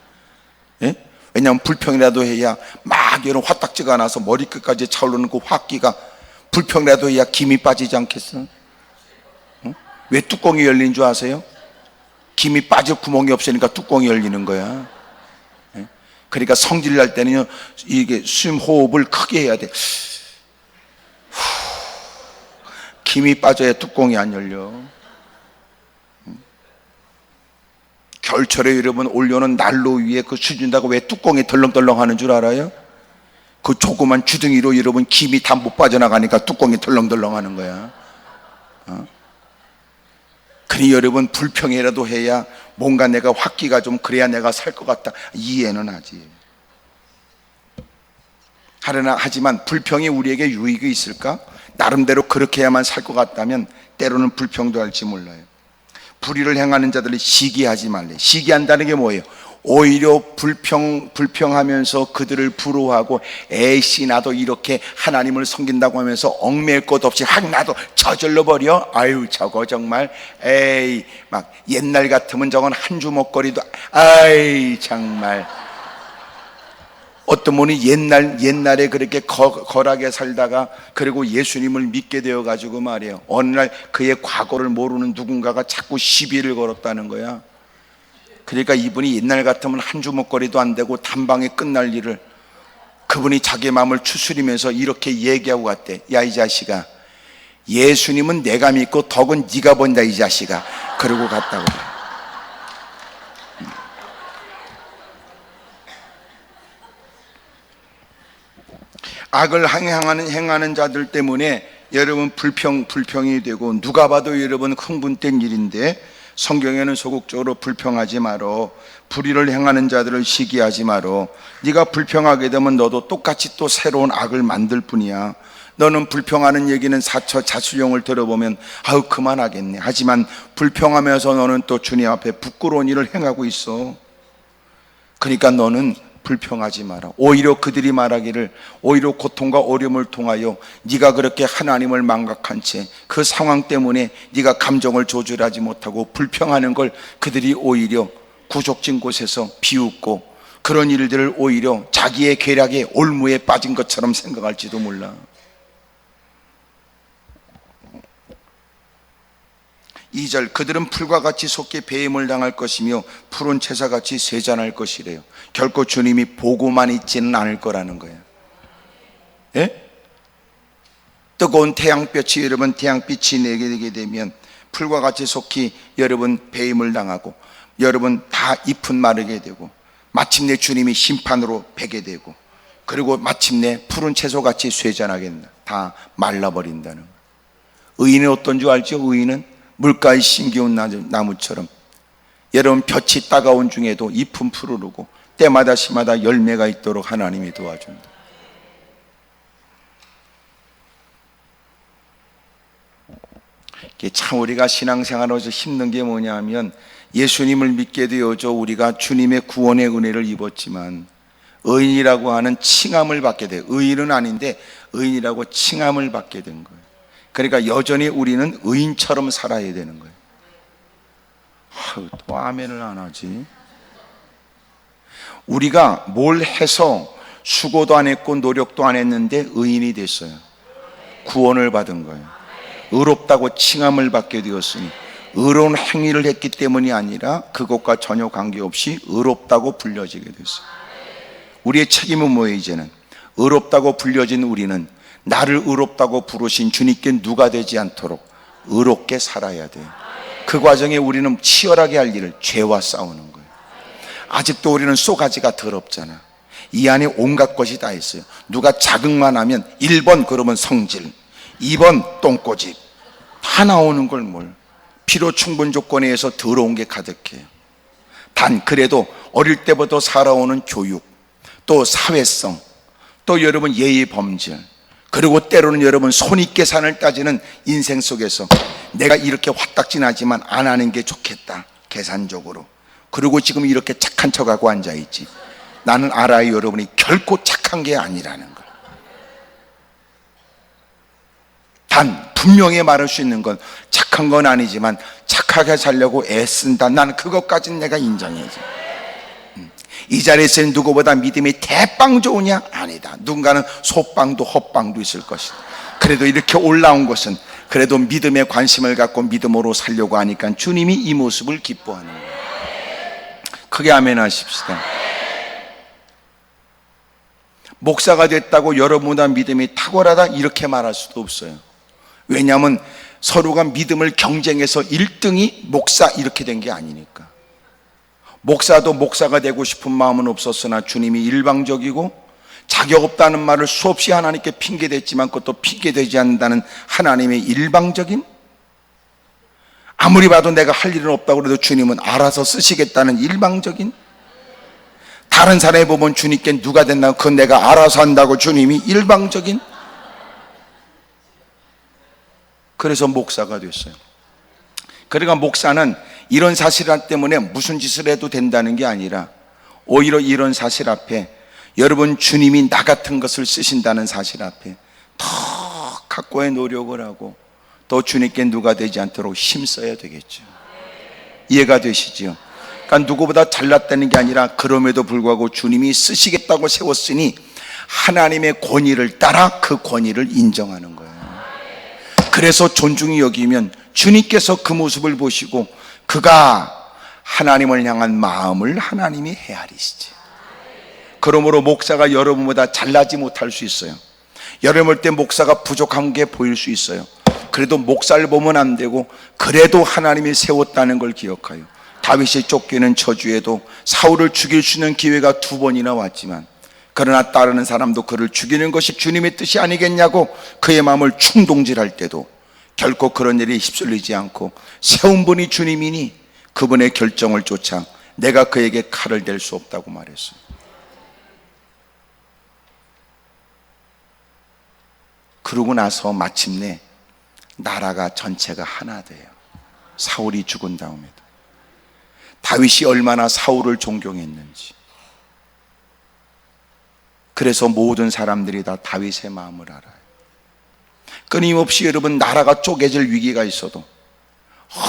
예? 왜냐하면 불평이라도 해야 막 이런 화딱지가 나서 머리끝까지 차오르는 그 화기가, 불평이라도 해야 김이 빠지지 않겠어? 왜 뚜껑이 열린 줄 아세요? 김이 빠질 구멍이 없으니까 뚜껑이 열리는 거야. 예? 그러니까 성질 날 때는 이게 숨 호흡을 크게 해야 돼. 김이 빠져야 뚜껑이 안 열려. 겨울철에 여러분 올려놓은 난로 위에 그 수준다고 왜 뚜껑이 덜렁덜렁 하는 줄 알아요? 그 조그만 주둥이로 여러분 김이 다 못 빠져나가니까 뚜껑이 덜렁덜렁 하는 거야. 그러니 여러분 불평이라도 해야 뭔가 내가 활기가 좀 그래야 내가 살 것 같다, 이해는 하지. 하지만 불평이 우리에게 유익이 있을까? 나름대로 그렇게 해야만 살 것 같다면 때로는 불평도 할지 몰라요. 불의를 행하는 자들이 시기하지 말래. 시기한다는 게 뭐예요? 오히려 불평하면서 그들을 부러워하고, 에이씨 나도 이렇게 하나님을 섬긴다고 하면서 얽매일 것 없이 확 나도 저절로 버려. 아유 저거 정말 에이 막 옛날 같으면 저건 한 주먹거리도 아이 정말. 어떤 분이 옛날에 그렇게 거하게 살다가 그리고 예수님을 믿게 되어 가지고 말이에요, 어느 날 그의 과거를 모르는 누군가가 자꾸 시비를 걸었다는 거야. 그러니까 이분이 옛날 같으면 한 주먹거리도 안 되고 단방에 끝날 일을, 그분이 자기 마음을 추스리면서 이렇게 얘기하고 갔대. 야 이 자식아, 예수님은 내가 믿고 덕은 네가 본다 이 자식아. 그러고 갔다고. 악을 행하는 자들 때문에 여러분 불평이 되고, 누가 봐도 여러분 흥분된 일인데, 성경에는 소극적으로 불평하지 마라, 불의를 행하는 자들을 시기하지 마라. 네가 불평하게 되면 너도 똑같이 또 새로운 악을 만들 뿐이야. 너는 불평하는 얘기는 자수령을 들어보면 아우 그만하겠네. 하지만 불평하면서 너는 또 주님 앞에 부끄러운 일을 행하고 있어. 그러니까 너는 불평하지 마라. 오히려 그들이 말하기를, 오히려 고통과 어려움을 통하여 네가 그렇게 하나님을 망각한 채 그 상황 때문에 네가 감정을 조절하지 못하고 불평하는 걸 그들이 오히려 구족진 곳에서 비웃고, 그런 일들을 오히려 자기의 계략에 올무에 빠진 것처럼 생각할지도 몰라. 2절, 그들은 풀과 같이 속히 배임을 당할 것이며 푸른 채사같이 쇠잔할 것이래요. 결코 주님이 보고만 있지는 않을 거라는 거예요. 예? 뜨거운 태양볕이, 여러분 태양빛이 내게 되게 되면 풀과 같이 속히 여러분 배임을 당하고, 여러분 다 잎은 마르게 되고, 마침내 주님이 심판으로 베게 되고, 그리고 마침내 푸른 채소같이 쇠잔하게 된다. 다 말라버린다는 거예요. 의인은 어떤 줄 알죠? 의인은 물가에 심겨온 나무처럼 여러분 볕이 따가운 중에도 잎은 푸르르고 때마다 시마다 열매가 있도록 하나님이 도와준다. 참 우리가 신앙생활에서 힘든 게 뭐냐 하면, 예수님을 믿게 되어져 우리가 주님의 구원의 은혜를 입었지만 의인이라고 하는 칭함을 받게 돼요. 의인은 아닌데 의인이라고 칭함을 받게 된 거예요. 그러니까 여전히 우리는 의인처럼 살아야 되는 거예요. 또 아멘을 안 하지. 우리가 뭘 해서 수고도 안 했고 노력도 안 했는데 의인이 됐어요. 구원을 받은 거예요. 의롭다고 칭함을 받게 되었으니, 의로운 행위를 했기 때문이 아니라 그것과 전혀 관계없이 의롭다고 불려지게 됐어요. 우리의 책임은 뭐예요? 이제는 의롭다고 불려진 우리는 나를 의롭다고 부르신 주님께 누가 되지 않도록 의롭게 살아야 돼요. 그 과정에 우리는 치열하게 할 일을 죄와 싸우는 거예요. 아직도 우리는 쏘가지가 더럽잖아. 이 안에 온갖 것이 다 있어요. 누가 자극만 하면 1번 그러면 성질, 2번 똥꼬집, 다 나오는 걸 뭘. 필요 충분 조건에 의해서 더러운 게 가득해요. 단 그래도 어릴 때부터 살아오는 교육, 또 사회성, 또 여러분 예의 범절, 그리고 때로는 여러분 손익계산을 따지는 인생 속에서 내가 이렇게 화딱지나지만 안 하는 게 좋겠다, 계산적으로. 그리고 지금 이렇게 착한 척하고 앉아있지. 나는 알아요, 여러분이 결코 착한 게 아니라는 걸. 단 분명히 말할 수 있는 건 착한 건 아니지만 착하게 살려고 애쓴다. 나는 그것까지는 내가 인정해야지. 이 자리에서 누구보다 믿음이 대빵 좋으냐? 아니다. 누군가는 소빵도 헛빵도 있을 것이다. 그래도 이렇게 올라온 것은 그래도 믿음에 관심을 갖고 믿음으로 살려고 하니까 주님이 이 모습을 기뻐하는 거예요. 크게 아멘 하십시다. 목사가 됐다고 여러분보다 믿음이 탁월하다 이렇게 말할 수도 없어요. 왜냐하면 서로가 믿음을 경쟁해서 1등이 목사 이렇게 된 게 아니니까. 목사도 목사가 되고 싶은 마음은 없었으나 주님이 일방적이고 자격 없다는 말을 수없이 하나님께 핑계댔지만 그것도 핑계되지 않는다는 하나님의 일방적인, 아무리 봐도 내가 할 일은 없다고 그래도 주님은 알아서 쓰시겠다는 일방적인, 다른 사람이 보면 주님께 누가 됐나 그건 내가 알아서 한다고 주님이 일방적인, 그래서 목사가 됐어요. 그러니까 목사는 이런 사실 때문에 무슨 짓을 해도 된다는 게 아니라 오히려 이런 사실 앞에, 여러분 주님이 나 같은 것을 쓰신다는 사실 앞에 더 각고의 노력을 하고 또 주님께 누가 되지 않도록 힘써야 되겠죠. 이해가 되시죠? 그러니까 누구보다 잘났다는 게 아니라 그럼에도 불구하고 주님이 쓰시겠다고 세웠으니 하나님의 권위를 따라 그 권위를 인정하는 거예요. 그래서 존중이 여기면 주님께서 그 모습을 보시고 그가 하나님을 향한 마음을 하나님이 헤아리시지. 그러므로 목사가 여러분보다 잘나지 못할 수 있어요. 여러분 볼 때 목사가 부족한 게 보일 수 있어요. 그래도 목사를 보면 안 되고 그래도 하나님이 세웠다는 걸 기억하여 다윗이 쫓기는 저주에도 사울을 죽일 수 있는 기회가 2번이나 왔지만 그러나 따르는 사람도 그를 죽이는 것이 주님의 뜻이 아니겠냐고 그의 마음을 충동질할 때도 결코 그런 일에 휩쓸리지 않고 세운 분이 주님이니 그분의 결정을 쫓아 내가 그에게 칼을 댈 수 없다고 말했어요. 그러고 나서 마침내 나라가 전체가 하나 돼요. 사울이 죽은 다음에도. 다윗이 얼마나 사울을 존경했는지. 그래서 모든 사람들이 다 다윗의 마음을 알아요. 끊임없이 여러분 나라가 쪼개질 위기가 있어도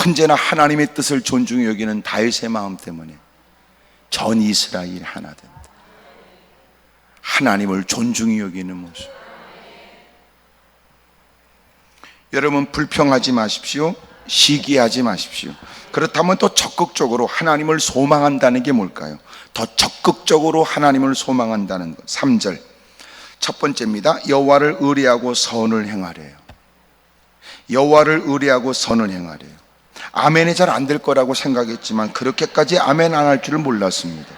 언제나 하나님의 뜻을 존중히 여기는 다윗의 마음 때문에 전 이스라엘이 하나 된다. 하나님을 존중히 여기는 모습. 여러분 불평하지 마십시오. 시기하지 마십시오. 그렇다면 또 적극적으로 하나님을 소망한다는 게 뭘까요? 더 적극적으로 하나님을 소망한다는 것. 3절 첫 번째입니다. 여호와를 의뢰하고 선을 행하래요. 여호와를 의뢰하고 선을 행하래요. 아멘이 잘 안 될 거라고 생각했지만 그렇게까지 아멘 안 할 줄을 몰랐습니다.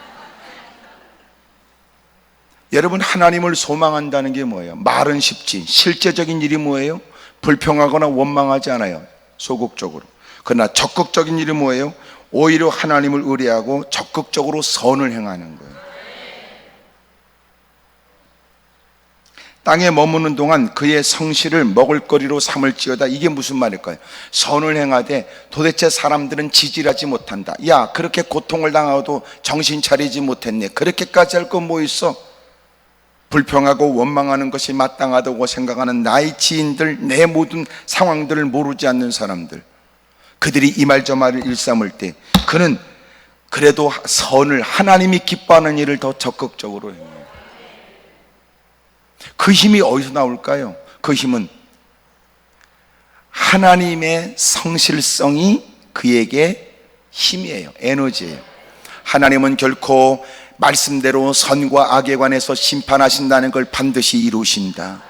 여러분 하나님을 소망한다는 게 뭐예요? 말은 쉽지 실제적인 일이 뭐예요? 불평하거나 원망하지 않아요. 소극적으로. 그러나 적극적인 일이 뭐예요? 오히려 하나님을 의뢰하고 적극적으로 선을 행하는 거예요. 땅에 머무는 동안 그의 성실을 먹을거리로 삼을지어다. 이게 무슨 말일까요? 선을 행하되 도대체 사람들은 지질하지 못한다. 야, 그렇게 고통을 당하고도 정신 차리지 못했네. 그렇게까지 할 건 뭐 있어? 불평하고 원망하는 것이 마땅하다고 생각하는 나의 지인들, 내 모든 상황들을 모르지 않는 사람들, 그들이 이 말 저 말을 일삼을 때 그는 그래도 선을, 하나님이 기뻐하는 일을 더 적극적으로 해요. 그 힘이 어디서 나올까요? 그 힘은 하나님의 성실성이 그에게 힘이에요. 에너지예요. 하나님은 결코 말씀대로 선과 악에 관해서 심판하신다는 걸 반드시 이루신다.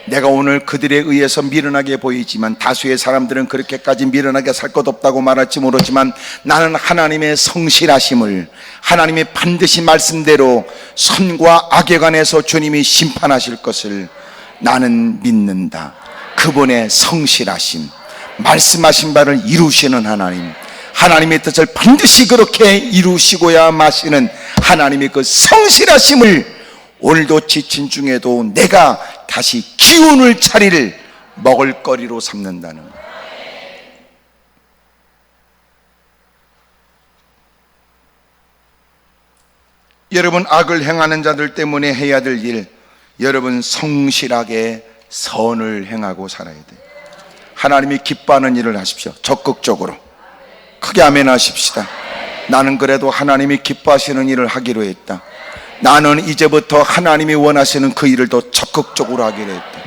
내가 오늘 그들에 의해서 미련하게 보이지만 다수의 사람들은 그렇게까지 미련하게 살 것 없다고 말할지 모르지만 나는 하나님의 성실하심을, 하나님이 반드시 말씀대로 선과 악에 관해서 주님이 심판하실 것을 나는 믿는다. 그분의 성실하심, 말씀하신 바를 이루시는 하나님, 하나님의 뜻을 반드시 그렇게 이루시고야 마시는 하나님의 그 성실하심을 오늘도 지친 중에도 내가 다시 기운을 차릴 먹을거리로 삼는다는 거예요. 여러분 악을 행하는 자들 때문에 해야 될 일, 여러분 성실하게 선을 행하고 살아야 돼요. 하나님이 기뻐하는 일을 하십시오. 적극적으로 크게 아멘 하십시다. 나는 그래도 하나님이 기뻐하시는 일을 하기로 했다. 나는 이제부터 하나님이 원하시는 그 일을 더 적극적으로 하기로 했다.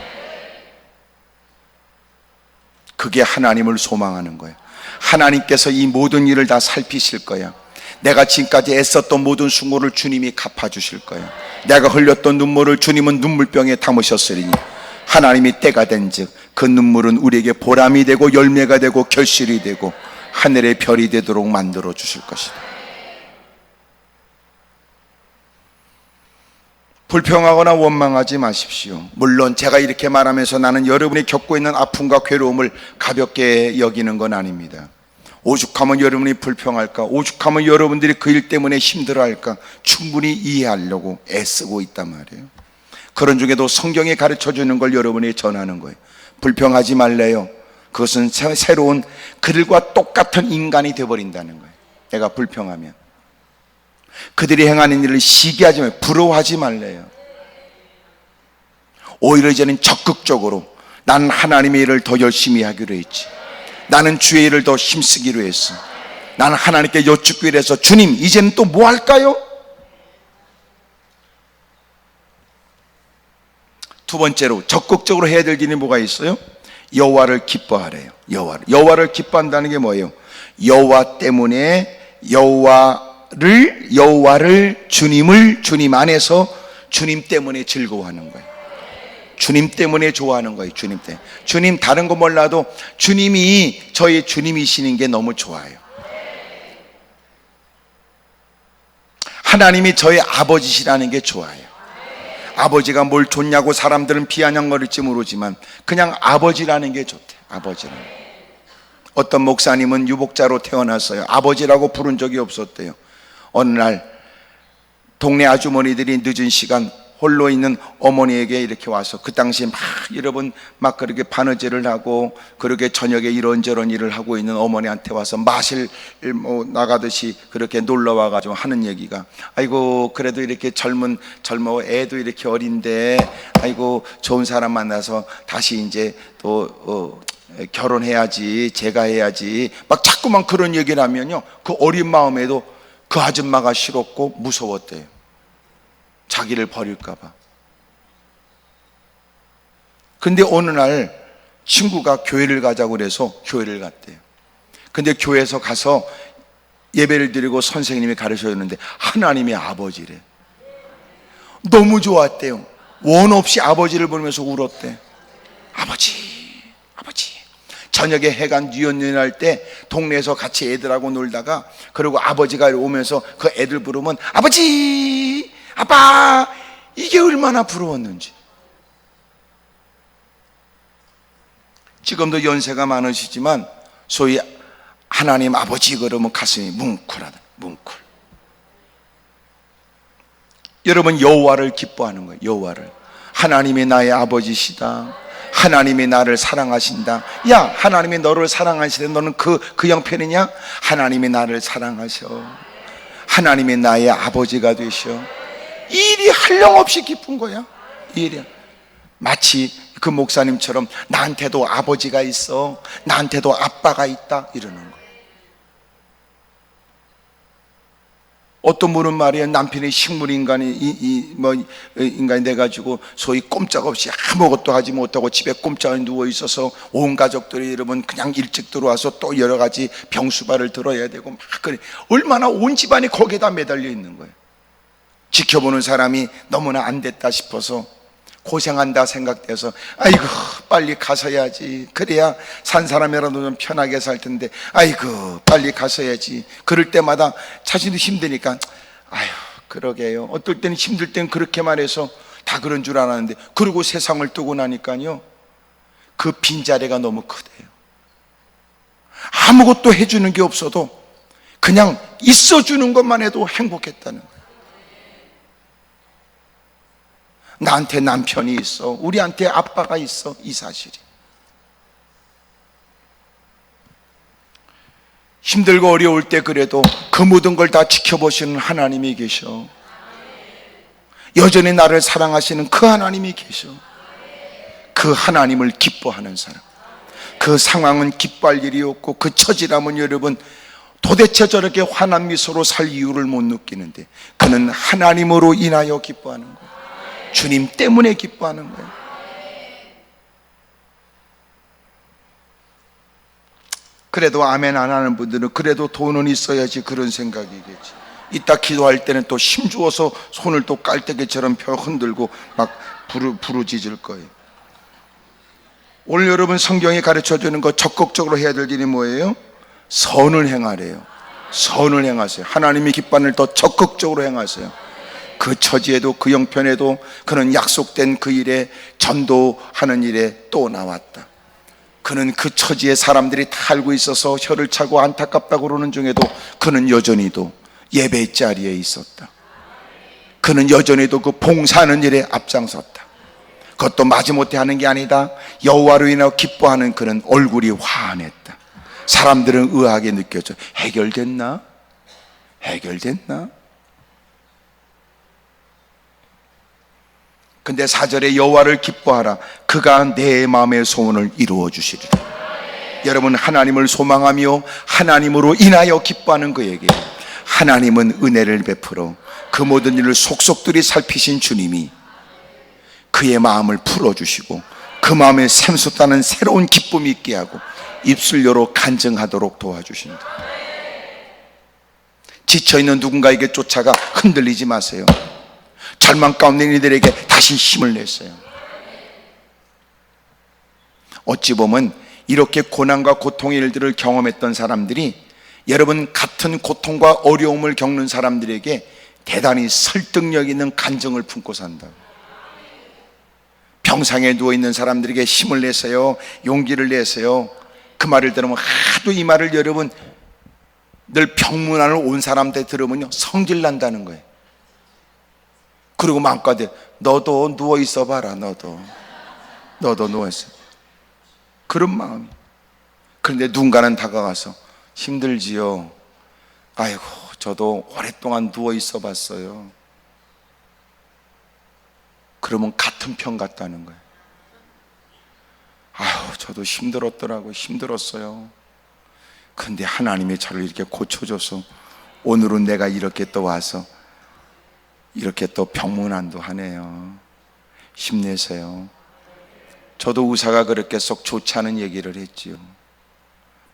그게 하나님을 소망하는 거예요. 하나님께서 이 모든 일을 다 살피실 거야. 내가 지금까지 애썼던 모든 수고를 주님이 갚아주실 거야. 내가 흘렸던 눈물을 주님은 눈물병에 담으셨으리니 하나님이 때가 된즉 그 눈물은 우리에게 보람이 되고 열매가 되고 결실이 되고 하늘의 별이 되도록 만들어 주실 것이다. 불평하거나 원망하지 마십시오. 물론 제가 이렇게 말하면서 나는 여러분이 겪고 있는 아픔과 괴로움을 가볍게 여기는 건 아닙니다. 오죽하면 여러분이 불평할까? 오죽하면 여러분들이 그 일 때문에 힘들어할까? 충분히 이해하려고 애쓰고 있단 말이에요. 그런 중에도 성경이 가르쳐주는 걸 여러분이 전하는 거예요. 불평하지 말래요. 그것은 새로운 그들과 똑같은 인간이 되어버린다는 거예요. 내가 불평하면 그들이 행하는 일을 시기하지 말고 부러워하지 말래요. 오히려 이제는 적극적으로 나는 하나님의 일을 더 열심히 하기로 했지. 나는 주의 일을 더 힘쓰기로 했어. 나는 하나님께 여쭙기로 해서 주님 이제는 또 뭐 할까요? 두 번째로 적극적으로 해야 될 일이 뭐가 있어요? 여호와를 기뻐하래요. 여호와를 기뻐한다는 게 뭐예요? 여호와 때문에 여호와를 주님 안에서 주님 때문에 즐거워하는 거예요. 주님 때문에 좋아하는 거예요. 주님 때문에. 주님 다른 거 몰라도 주님이 저의 주님이시는 게 너무 좋아요. 하나님이 저의 아버지시라는 게 좋아요. 아버지가 뭘 줬냐고 사람들은 비아냥거릴지 모르지만 그냥 아버지라는 게 좋대. 아버지라는. 어떤 목사님은 유복자로 태어났어요. 아버지라고 부른 적이 없었대요. 어느 날 동네 아주머니들이 늦은 시간 홀로 있는 어머니에게 이렇게 와서, 그 당시에 막 여러분 막 그렇게 바느질을 하고 그렇게 저녁에 이런저런 일을 하고 있는 어머니한테 와서 마실 뭐 나가듯이 그렇게 놀러 와가지고 하는 얘기가, 아이고 그래도 이렇게 젊어 애도 이렇게 어린데 아이고 좋은 사람 만나서 다시 이제 또 결혼해야지, 제가 해야지, 막 자꾸만 그런 얘기를 하면요, 그 어린 마음에도 그 아줌마가 싫었고 무서웠대요. 자기를 버릴까봐. 근데 어느 날 친구가 교회를 가자고 그래서 교회를 갔대요. 근데 교회에서 가서 예배를 드리고 선생님이 가르쳐줬는데 하나님의 아버지래. 너무 좋았대요. 원 없이 아버지를 보면서 울었대. 아버지, 아버지. 저녁에 해가 뉘엿뉘엿할 때 동네에서 같이 애들하고 놀다가, 그리고 아버지가 오면서 그 애들 부르면 아버지, 아빠, 이게 얼마나 부러웠는지. 지금도 연세가 많으시지만 소위 하나님 아버지 그러면 가슴이 뭉클하다. 뭉클. 여러분 여호와를 기뻐하는 거예요. 여호와를. 하나님이 나의 아버지시다. 하나님이 나를 사랑하신다. 야, 하나님이 너를 사랑하시는데 너는 그 형편이냐? 하나님이 나를 사랑하셔. 하나님이 나의 아버지가 되셔. 이 일이 한량없이 기쁜 거야. 이 일이야. 마치 그 목사님처럼 나한테도 아버지가 있어, 나한테도 아빠가 있다, 이러는 거. 어떤 분은 말이에요, 남편이 식물인간이 인간이 돼가지고 소위 꼼짝없이 아무것도 하지 못하고 집에 꼼짝이 누워 있어서 온 가족들이 여러분 그냥 일찍 들어와서 또 여러 가지 병수발을 들어야 되고 막 그래. 얼마나 온 집안이 거기에다 매달려 있는 거예요. 지켜보는 사람이 너무나 안 됐다 싶어서 고생한다 생각돼서 아이고 빨리 가서야지, 그래야 산 사람이라도 좀 편하게 살 텐데, 아이고 빨리 가서야지. 그럴 때마다 자신도 힘드니까 아휴 그러게요. 어떨 때는 힘들 때는 그렇게 말해서 다 그런 줄 알았는데, 그리고 세상을 뜨고 나니까요 그 빈자리가 너무 크대요. 아무것도 해주는 게 없어도 그냥 있어주는 것만 해도 행복했다는 거예요. 나한테 남편이 있어, 우리한테 아빠가 있어, 이 사실이. 힘들고 어려울 때 그래도 그 모든 걸 다 지켜보시는 하나님이 계셔. 여전히 나를 사랑하시는 그 하나님이 계셔. 그 하나님을 기뻐하는 사람, 그 상황은 기뻐할 일이 없고 그 처지라면 여러분 도대체 저렇게 환한 미소로 살 이유를 못 느끼는데, 그는 하나님으로 인하여 기뻐하는 거예요. 주님 때문에 기뻐하는 거예요. 그래도 아멘 안 하는 분들은 그래도 돈은 있어야지 그런 생각이겠지. 이따 기도할 때는 또 힘주어서 손을 또 깔때기처럼 펴 흔들고 막 부르짖을 거예요. 오늘 여러분 성경이 가르쳐주는 거 적극적으로 해야 될 일이 뭐예요? 선을 행하래요. 선을 행하세요. 하나님이 기뻐하는 일 더 적극적으로 행하세요. 그 처지에도 그 형편에도 그는 약속된 그 일에, 전도하는 일에 또 나왔다. 그는 그 처지에 사람들이 다 알고 있어서 혀를 차고 안타깝다고 그러는 중에도 그는 여전히도 예배 자리에 있었다. 그는 여전히도 그 봉사하는 일에 앞장섰다. 그것도 마지못해 하는 게 아니다. 여호와로 인하여 기뻐하는 그는 얼굴이 환했다. 사람들은 의아하게 느껴져. 해결됐나? 해결됐나? 근데 4절에 여호와를 기뻐하라. 그가 내 마음의 소원을 이루어 주시리라. 여러분, 하나님을 소망하며 하나님으로 인하여 기뻐하는 그에게 하나님은 은혜를 베풀어 그 모든 일을 속속들이 살피신 주님이 그의 마음을 풀어주시고 그 마음에 샘솟다는 새로운 기쁨이 있게 하고 입술로로 간증하도록 도와주신다. 지쳐있는 누군가에게 쫓아가 흔들리지 마세요. 절망 가운데 있는 이들에게 다시 힘을 내세요. 어찌 보면 이렇게 고난과 고통의 일들을 경험했던 사람들이 여러분 같은 고통과 어려움을 겪는 사람들에게 대단히 설득력 있는 간증을 품고 산다. 병상에 누워있는 사람들에게 힘을 내세요. 용기를 내세요. 그 말을 들으면 하도 이 말을 여러분 늘 병문안을 온 사람한테 들으면요 성질 난다는 거예요. 그리고 마음껏 너도 누워있어 봐라. 너도 누워있어. 그런 마음이. 그런데 누군가는 다가가서 힘들지요. 아이고 저도 오랫동안 누워있어 봤어요. 그러면 같은 편 같다는 거예요. 아유 저도 힘들었어요. 근데 하나님이 저를 이렇게 고쳐줘서 오늘은 내가 이렇게 또 와서 이렇게 또 병문안도 하네요. 힘내세요. 저도 의사가 그렇게 썩 좋지 않은 얘기를 했지요.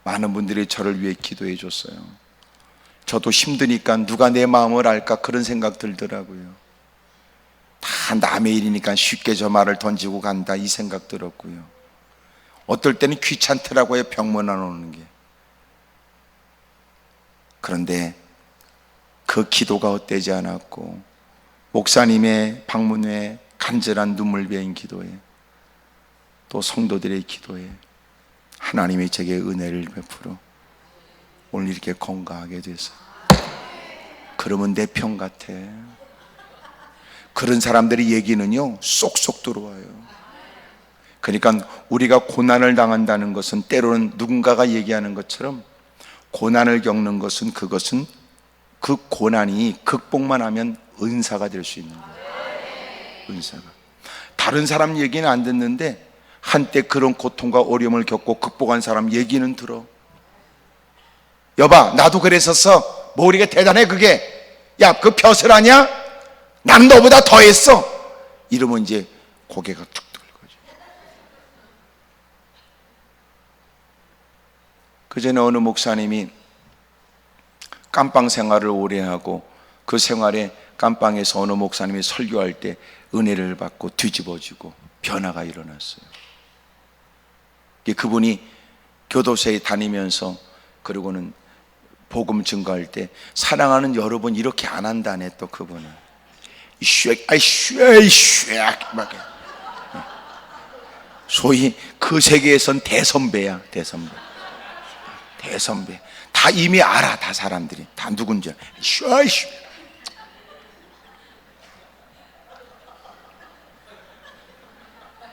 많은 분들이 저를 위해 기도해 줬어요. 저도 힘드니까 누가 내 마음을 알까 그런 생각 들더라고요. 다 남의 일이니까 쉽게 저 말을 던지고 간다 이 생각 들었고요. 어떨 때는 귀찮더라고요. 병문안 오는 게. 그런데 그 기도가 헛되지 않았고 목사님의 방문에 간절한 눈물 베인 기도에 또 성도들의 기도에 하나님이 제게 은혜를 베풀어 오늘 이렇게 건강하게 돼서 그러면 내 편 같아. 그런 사람들의 얘기는요 쏙쏙 들어와요. 그러니까 우리가 고난을 당한다는 것은 때로는 누군가가 얘기하는 것처럼 고난을 겪는 것은 그것은 그 고난이 극복만 하면 은사가 될 수 있는 거예요. 은사가. 다른 사람 얘기는 안 듣는데 한때 그런 고통과 어려움을 겪고 극복한 사람 얘기는 들어. 여봐 나도 그랬었어. 뭐 우리가 대단해 그게. 야 그 벼슬 아니야? 난 너보다 더 했어. 이러면 이제 고개가 툭 들거죠. 그전에 어느 목사님이 깜빵 생활을 오래 하고 그 생활에 깜빵에서 어느 목사님이 설교할 때 은혜를 받고 뒤집어지고 변화가 일어났어요. 그분이 교도소에 다니면서 그리고는 복음 증거할 때 사랑하는 여러분 이렇게 안 한다네. 또 그분은 막 소위 그 세계에선 대선배야. 대선배 다 이미 알아. 다 사람들이 다 누군지.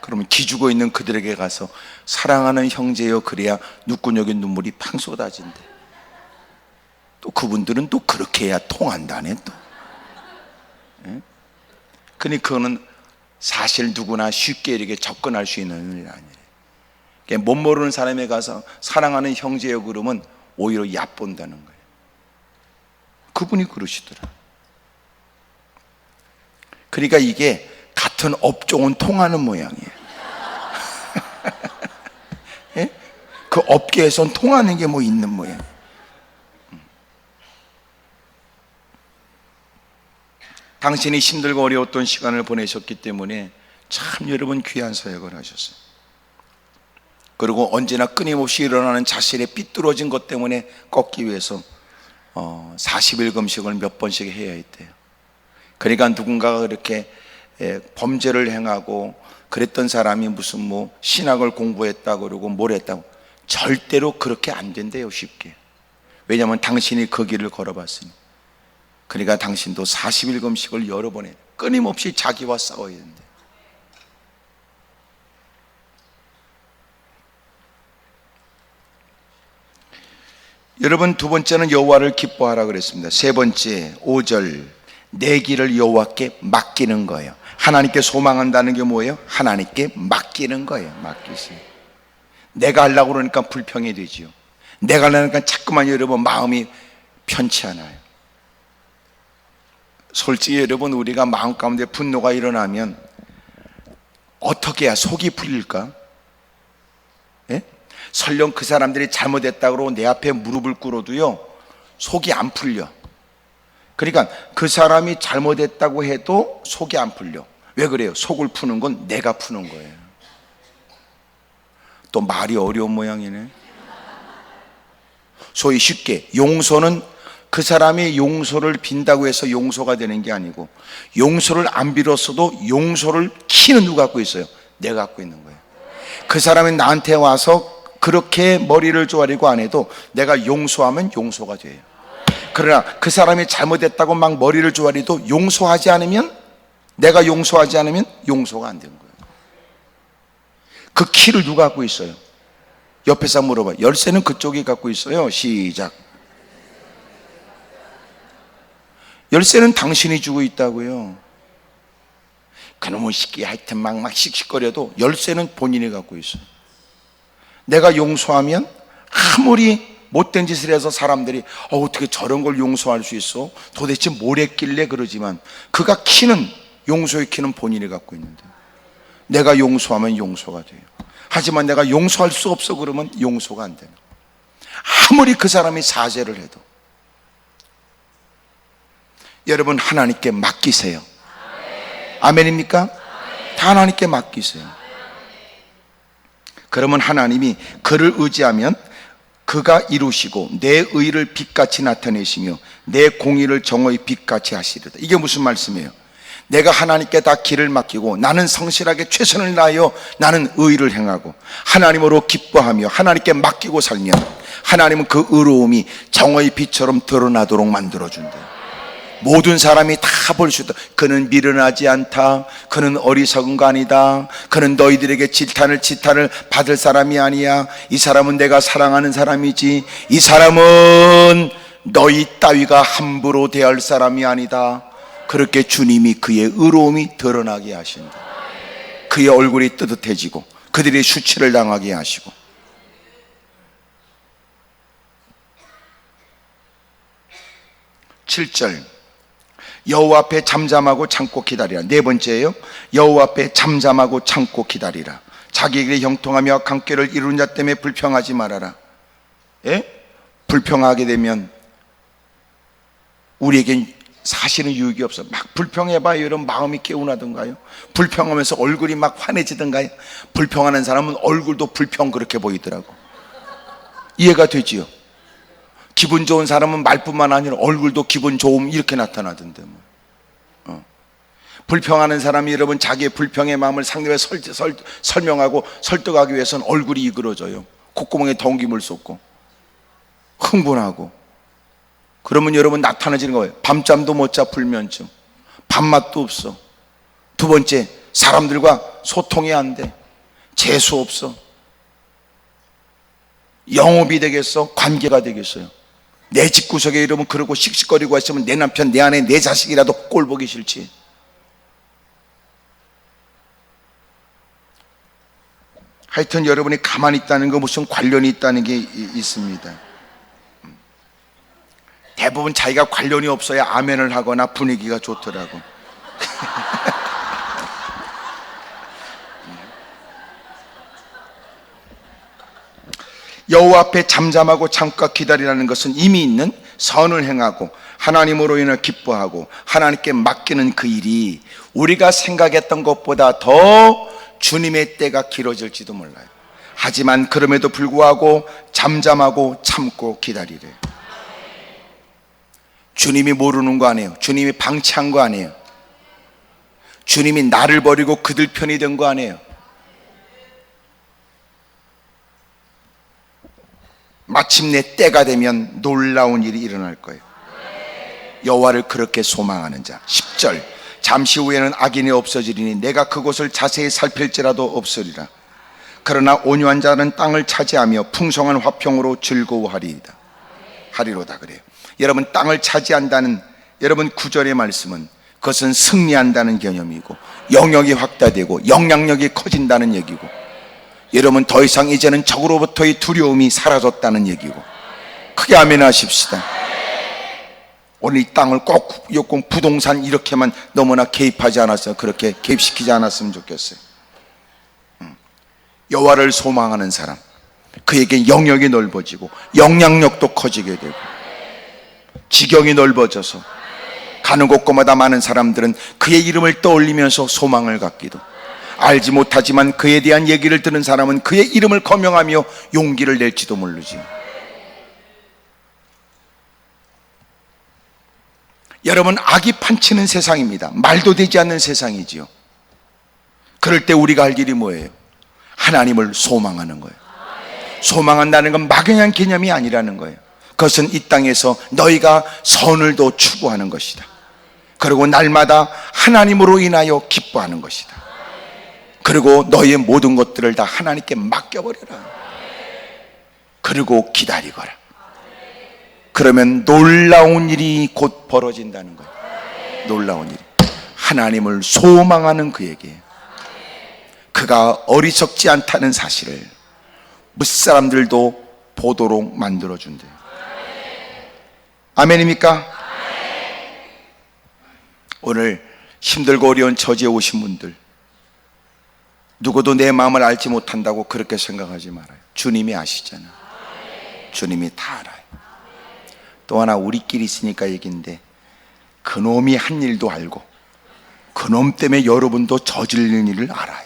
그러면 기죽어 있는 그들에게 가서 사랑하는 형제여 그래야 누구녁에 눈물이 팡 쏟아진대. 또 그분들은 또 그렇게 해야 통한다네 또. 근데 그거는 사실 누구나 쉽게 이렇게 접근할 수 있는 일이 아니에요. 못 모르는 사람에 가서 사랑하는 형제여 그러면 오히려 얕본다는 거예요. 그분이 그러시더라. 그러니까 이게 같은 업종은 통하는 모양이에요. 예? 그 업계에선 통하는 게 뭐 있는 모양. 당신이 힘들고 어려웠던 시간을 보내셨기 때문에 참 여러분 귀한 사역을 하셨어요. 그리고 언제나 끊임없이 일어나는 자신의 삐뚤어진 것 때문에 꺾기 위해서 40일 금식을 몇 번씩 해야 했대요. 그러니까 누군가가 그렇게 범죄를 행하고 그랬던 사람이 무슨 뭐 신학을 공부했다고 그러고 뭘 했다고, 절대로 그렇게 안 된대요. 쉽게. 왜냐하면 당신이 그 길을 걸어봤으니. 그러니까 당신도 40일 금식을 여러 번 해. 끊임없이 자기와 싸워야 된대. 여러분, 두 번째는 여호와를 기뻐하라 그랬습니다. 세 번째 5절 내 길을 여호와께 맡기는 거예요. 하나님께 소망한다는 게 뭐예요? 하나님께 맡기는 거예요. 맡기세요. 내가 하려고 그러니까 불평이 되지요. 내가 하려니까 자꾸만 여러분 마음이 편치 않아요. 솔직히 여러분, 우리가 마음 가운데 분노가 일어나면 어떻게 해야 속이 풀릴까? 예? 설령 그 사람들이 잘못했다고 내 앞에 무릎을 꿇어도요, 속이 안 풀려. 그러니까 그 사람이 잘못했다고 해도 속이 안 풀려. 왜 그래요? 속을 푸는 건 내가 푸는 거예요. 또 말이 어려운 모양이네. 소위 쉽게 용서는 그 사람이 용서를 빈다고 해서 용서가 되는 게 아니고, 용서를 안 빌었어도 용서를 키는 누가 갖고 있어요? 내가 갖고 있는 거예요. 그 사람이 나한테 와서 그렇게 머리를 조아리고 안 해도 내가 용서하면 용서가 돼요. 그러나 그 사람이 잘못했다고 막 머리를 조아리도 용서하지 않으면, 내가 용서하지 않으면 용서가 안 되는 거예요. 그 키를 누가 갖고 있어요? 옆에 사람 물어봐. 열쇠는 그쪽이 갖고 있어요. 시작. 열쇠는 당신이 주고 있다고요. 그놈의 새끼 하여튼 막 씩씩거려도 열쇠는 본인이 갖고 있어요. 내가 용서하면 아무리 못된 짓을 해서 사람들이 어떻게 저런 걸 용서할 수 있어? 도대체 뭘 했길래 그러지만, 그가 키는, 용서의 키는 본인이 갖고 있는데, 내가 용서하면 용서가 돼요. 하지만 내가 용서할 수 없어 그러면 용서가 안 돼요. 아무리 그 사람이 사죄를 해도. 여러분, 하나님께 맡기세요. 아멘입니까? 다 하나님께 맡기세요. 그러면 하나님이 그를 의지하면 그가 이루시고 내 의를 빛같이 나타내시며 내 공의를 정오의 빛같이 하시리다. 이게 무슨 말씀이에요? 내가 하나님께 다 길을 맡기고 나는 성실하게 최선을 다하여 나는 의를 행하고 하나님으로 기뻐하며 하나님께 맡기고 살면 하나님은 그 의로움이 정오의 빛처럼 드러나도록 만들어준다. 모든 사람이 다 볼 수 있다. 그는 미련하지 않다. 그는 어리석은 거 아니다. 그는 너희들에게 지탄을 받을 사람이 아니야. 이 사람은 내가 사랑하는 사람이지. 이 사람은 너희 따위가 함부로 대할 사람이 아니다. 그렇게 주님이 그의 의로움이 드러나게 하신다. 그의 얼굴이 뜨뜻해지고 그들이 수치를 당하게 하시고. 7절, 여호와 앞에 잠잠하고 참고 기다리라. 네 번째예요. 여호와 앞에 잠잠하고 참고 기다리라. 자기에게 형통하며 관계를 이루는 자 때문에 불평하지 말아라. 예? 불평하게 되면 우리에겐 사실은 유익이 없어. 막 불평해봐요. 이런 마음이 개운하던가요? 불평하면서 얼굴이 막 환해지던가요? 불평하는 사람은 얼굴도 불평 그렇게 보이더라고. 이해가 되지요? 기분 좋은 사람은 말뿐만 아니라 얼굴도 기분 좋음 이렇게 나타나던데 뭐. 불평하는 사람이 여러분 자기의 불평의 마음을 상대에 설명하고 설득하기 위해서는 얼굴이 이그러져요. 콧구멍에 동기물 쏟고 흥분하고. 그러면 여러분 나타나지는 거예요. 밤잠도 못 자 불면증, 밥맛도 없어. 두 번째, 사람들과 소통이 안 돼. 재수 없어. 영업이 되겠어? 관계가 되겠어요? 내 집구석에 이러면 그러고 씩씩거리고 있으면 내 남편, 내 아내, 내 자식이라도 꼴 보기 싫지. 하여튼 여러분이 가만히 있다는 거 무슨 관련이 있다는 게 있습니다. 대부분 자기가 관련이 없어야 아멘을 하거나 분위기가 좋더라고. 여호와 앞에 잠잠하고 참고 기다리라는 것은 이미 있는 선을 행하고 하나님으로 인해 기뻐하고 하나님께 맡기는 그 일이 우리가 생각했던 것보다 더 주님의 때가 길어질지도 몰라요. 하지만 그럼에도 불구하고 잠잠하고 참고 기다리래요. 주님이 모르는 거 아니에요. 주님이 방치한 거 아니에요. 주님이 나를 버리고 그들 편이 된 거 아니에요. 마침내 때가 되면 놀라운 일이 일어날 거예요. 여호와를 그렇게 소망하는 자. 10절, 잠시 후에는 악인이 없어지리니 내가 그곳을 자세히 살필지라도 없으리라. 그러나 온유한 자는 땅을 차지하며 풍성한 화평으로 즐거워하리로다. 그래요. 여러분, 땅을 차지한다는 여러분 9절의 말씀은 그것은 승리한다는 개념이고 영역이 확대되고 영향력이 커진다는 얘기고, 여러분 더 이상 이제는 적으로부터의 두려움이 사라졌다는 얘기고, 크게 아멘 하십시다. 오늘 이 땅을 꼭 무조건 부동산 이렇게만 너무나 개입하지 않았어요. 그렇게 개입시키지 않았으면 좋겠어요. 여호와를 소망하는 사람, 그에게 영역이 넓어지고 영향력도 커지게 되고 지경이 넓어져서 가는 곳곳마다 많은 사람들은 그의 이름을 떠올리면서 소망을 갖기도, 알지 못하지만 그에 대한 얘기를 듣는 사람은 그의 이름을 거명하며 용기를 낼지도 모르지. 여러분, 악이 판치는 세상입니다. 말도 되지 않는 세상이지요. 그럴 때 우리가 할 일이 뭐예요? 하나님을 소망하는 거예요. 소망한다는 건 막연한 개념이 아니라는 거예요. 그것은 이 땅에서 너희가 선을 더 추구하는 것이다. 그리고 날마다 하나님으로 인하여 기뻐하는 것이다. 그리고 너희의 모든 것들을 다 하나님께 맡겨버려라. 그리고 기다리거라. 그러면 놀라운 일이 곧 벌어진다는 거예요. 놀라운 일. 하나님을 소망하는 그에게 그가 어리석지 않다는 사실을 무사람들도 보도록 만들어준대요. 아멘입니까? 오늘 힘들고 어려운 처지에 오신 분들, 누구도 내 마음을 알지 못한다고 그렇게 생각하지 말아요. 주님이 아시잖아. 주님이 다 알아요. 또 하나 우리끼리 있으니까 얘기인데, 그놈이 한 일도 알고 그놈 때문에 여러분도 저지르는 일을 알아야,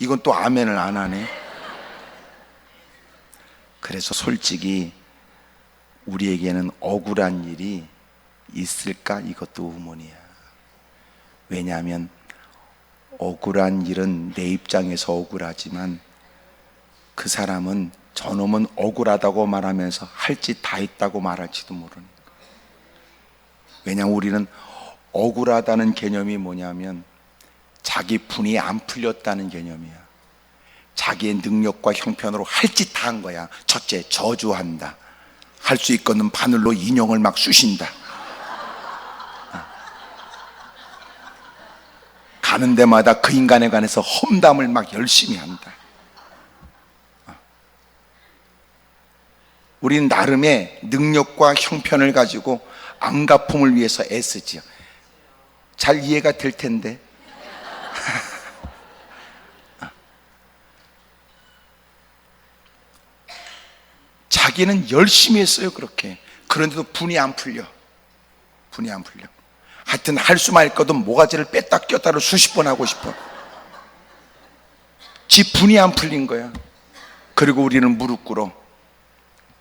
이건 또 아멘을 안 하네. 그래서 솔직히 우리에게는 억울한 일이 있을까? 이것도 의문이야. 왜냐하면 억울한 일은 내 입장에서 억울하지만 그 사람은 저놈은 억울하다고 말하면서 할 짓 다 했다고 말할지도 모르니까. 왜냐하면 우리는 억울하다는 개념이 뭐냐면 자기 분이 안 풀렸다는 개념이야. 자기의 능력과 형편으로 할 짓 다 한 거야. 첫째, 저주한다. 할 수 있거든 바늘로 인형을 막 쑤신다. 가는 데마다 그 인간에 관해서 험담을 막 열심히 한다. 우리는 나름의 능력과 형편을 가지고 안갚음을 위해서 애쓰지요. 잘 이해가 될 텐데. 자기는 열심히 했어요. 그렇게. 그런데도 분이 안 풀려. 분이 안 풀려. 하여튼 할 수만 있거든 모가지를 뺐다 꼈다를 수십 번 하고 싶어. 지 분이 안 풀린 거야. 그리고 우리는 무릎 꿇어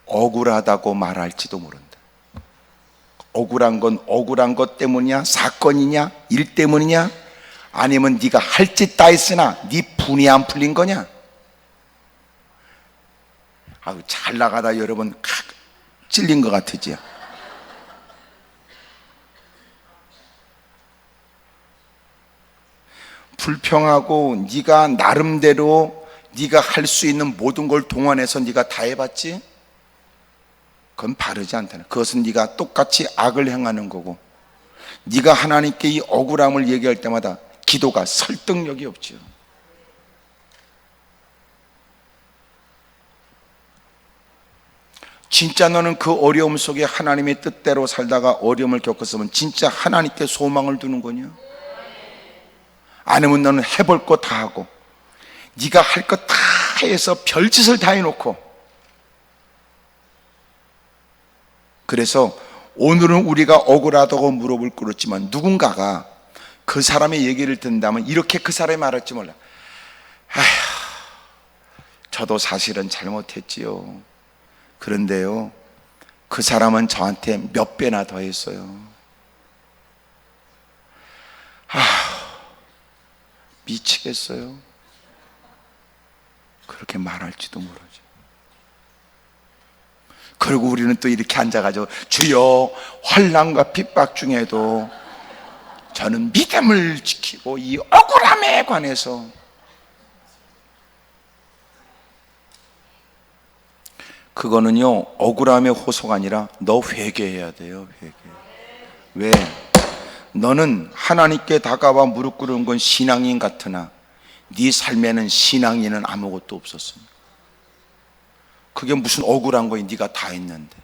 억울하다고 말할지도 모른다. 억울한 건 억울한 것 때문이냐, 사건이냐, 일 때문이냐, 아니면 네가 할 짓 다 했으나 네 분이 안 풀린 거냐. 아유, 잘 나가다 여러분 찔린 것 같으지요. 불평하고 네가 나름대로 네가 할 수 있는 모든 걸 동원해서 네가 다 해봤지? 그건 바르지 않다는. 그것은 네가 똑같이 악을 행하는 거고, 네가 하나님께 이 억울함을 얘기할 때마다 기도가 설득력이 없죠. 진짜 너는 그 어려움 속에 하나님의 뜻대로 살다가 어려움을 겪었으면 진짜 하나님께 소망을 두는 거냐? 아니면 너는 해볼 거 다 하고 네가 할 거 다 해서 별짓을 다 해놓고, 그래서 오늘은 우리가 억울하다고 무릎을 꿇었지만 누군가가 그 사람의 얘기를 듣는다면 이렇게 그 사람이 말할지 몰라. 아휴, 저도 사실은 잘못했지요. 그런데요, 그 사람은 저한테 몇 배나 더 했어요. 미치겠어요. 그렇게 말할지도 모르죠. 그리고 우리는 또 이렇게 앉아가지고 주여, 환난과 핍박 중에도 저는 믿음을 지키고 이 억울함에 관해서. 그거는요 억울함의 호소가 아니라 너 회개해야 돼요. 회개. 왜? 너는 하나님께 다가와 무릎 꿇은 건 신앙인 같으나 네 삶에는 신앙인은 아무것도 없었습니다. 그게 무슨 억울한 거야. 네가 다 했는데.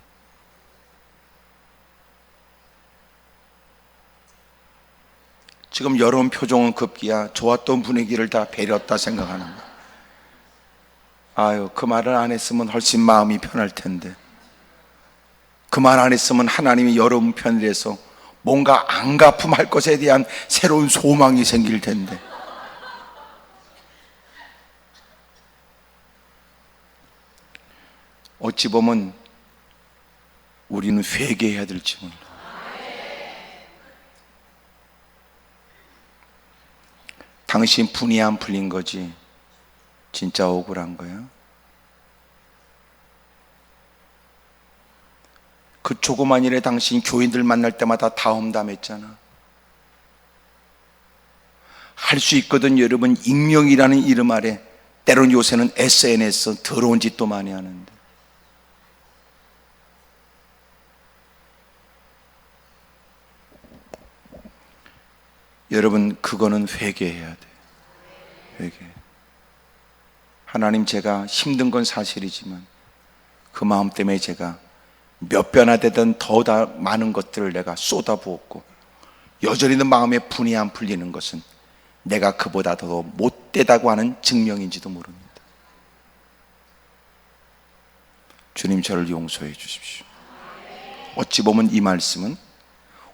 지금 여러분 표정은 급기야 좋았던 분위기를 다 배렸다 생각하는 거야. 아유, 그 말을 안 했으면 훨씬 마음이 편할 텐데. 그 말 안 했으면 하나님이 여러분 편이라서 뭔가 안갚음할 것에 대한 새로운 소망이 생길 텐데. 어찌 보면 우리는 회개해야 될지 몰라. 당신 분이 안 풀린 거지 진짜 억울한 거야? 그 조그만 일에 당신 교인들 만날 때마다 다 험담했잖아. 할 수 있거든. 여러분, 익명이라는 이름 아래 때론 요새는 SNS 더러운 짓도 많이 하는데. 여러분, 그거는 회개해야 돼. 회개. 하나님, 제가 힘든 건 사실이지만 그 마음 때문에 제가 몇 배나 되든 더 많은 것들을 내가 쏟아부었고 여전히도 마음에 분이 안 풀리는 것은 내가 그보다 더 못되다고 하는 증명인지도 모릅니다. 주님, 저를 용서해 주십시오. 어찌 보면 이 말씀은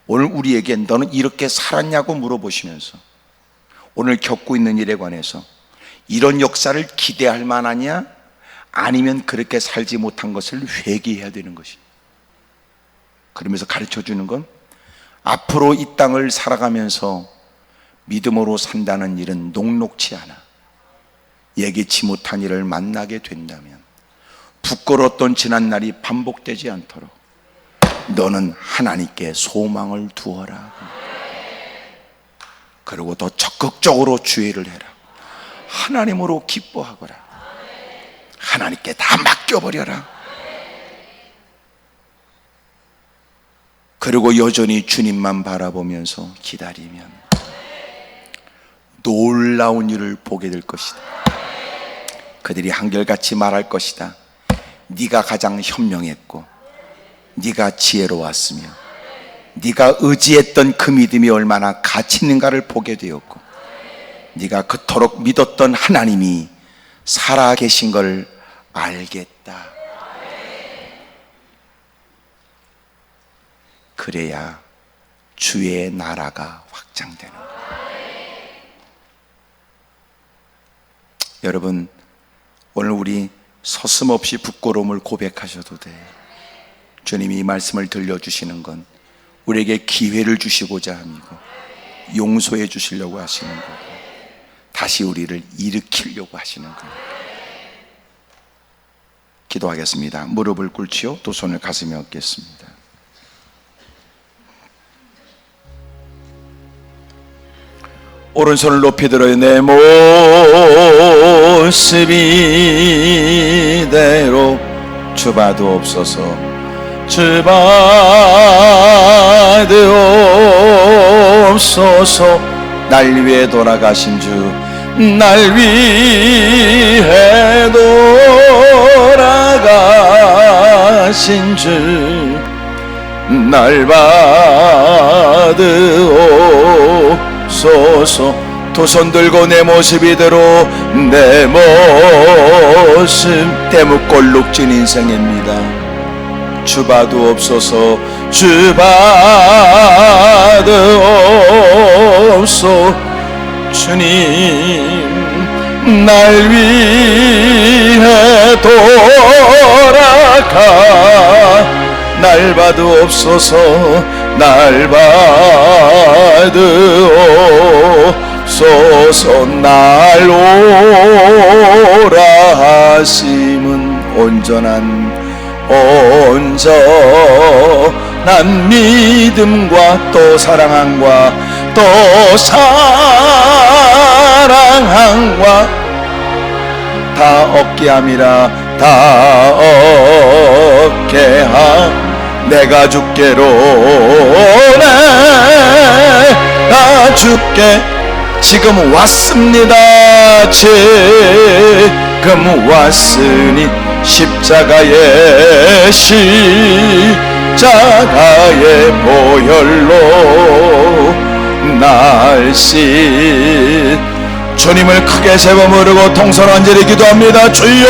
오늘 우리에게 너는 이렇게 살았냐고 물어보시면서 오늘 겪고 있는 일에 관해서 이런 역사를 기대할 만하냐, 아니면 그렇게 살지 못한 것을 회개해야 되는 것이. 그러면서 가르쳐 주는 건 앞으로 이 땅을 살아가면서 믿음으로 산다는 일은 녹록치 않아. 예기치 못한 일을 만나게 된다면 부끄러웠던 지난날이 반복되지 않도록 너는 하나님께 소망을 두어라. 그리고 더 적극적으로 주의를 해라. 하나님으로 기뻐하거라. 하나님께 다 맡겨버려라. 그리고 여전히 주님만 바라보면서 기다리면 놀라운 일을 보게 될 것이다. 그들이 한결같이 말할 것이다. 네가 가장 현명했고 네가 지혜로웠으며 네가 의지했던 그 믿음이 얼마나 가치 있는가를 보게 되었고 네가 그토록 믿었던 하나님이 살아계신 걸 알겠다. 그래야 주의 나라가 확장되는 거예요. 여러분, 오늘 우리 서슴없이 부끄러움을 고백하셔도 돼요. 주님이 이 말씀을 들려주시는 건 우리에게 기회를 주시고자 합니고 용서해 주시려고 하시는 거고 다시 우리를 일으키려고 하시는 거예요. 기도하겠습니다. 무릎을 꿇지요. 또 손을 가슴에 얹겠습니다. 오른손을 높이 들어요. 내 모습이 이대로 주봐두옵소서. 주봐두옵소서. 날 위해 돌아가신 주, 날 위해 돌아가신 주, 날 받으옵소서. 두 손 들고 내 모습 이대로, 내 모습 대묵골룩진 인생입니다. 주봐두옵소서. 주봐두옵소서. 주님, 날 위해 돌아가 날 받으옵소서. 날 받으옵소서. 날 오라 하심은 온전한 믿음과 또 사랑함과 또 사랑함과 다 얻게 함이라. 다 얻게 함. 내가 주께로 내 나 주께 지금 왔습니다. 지금 왔으니 십자가의 보혈로 날 씻. 주님을 크게 세워 부르고 통성한절히 기도합니다. 주여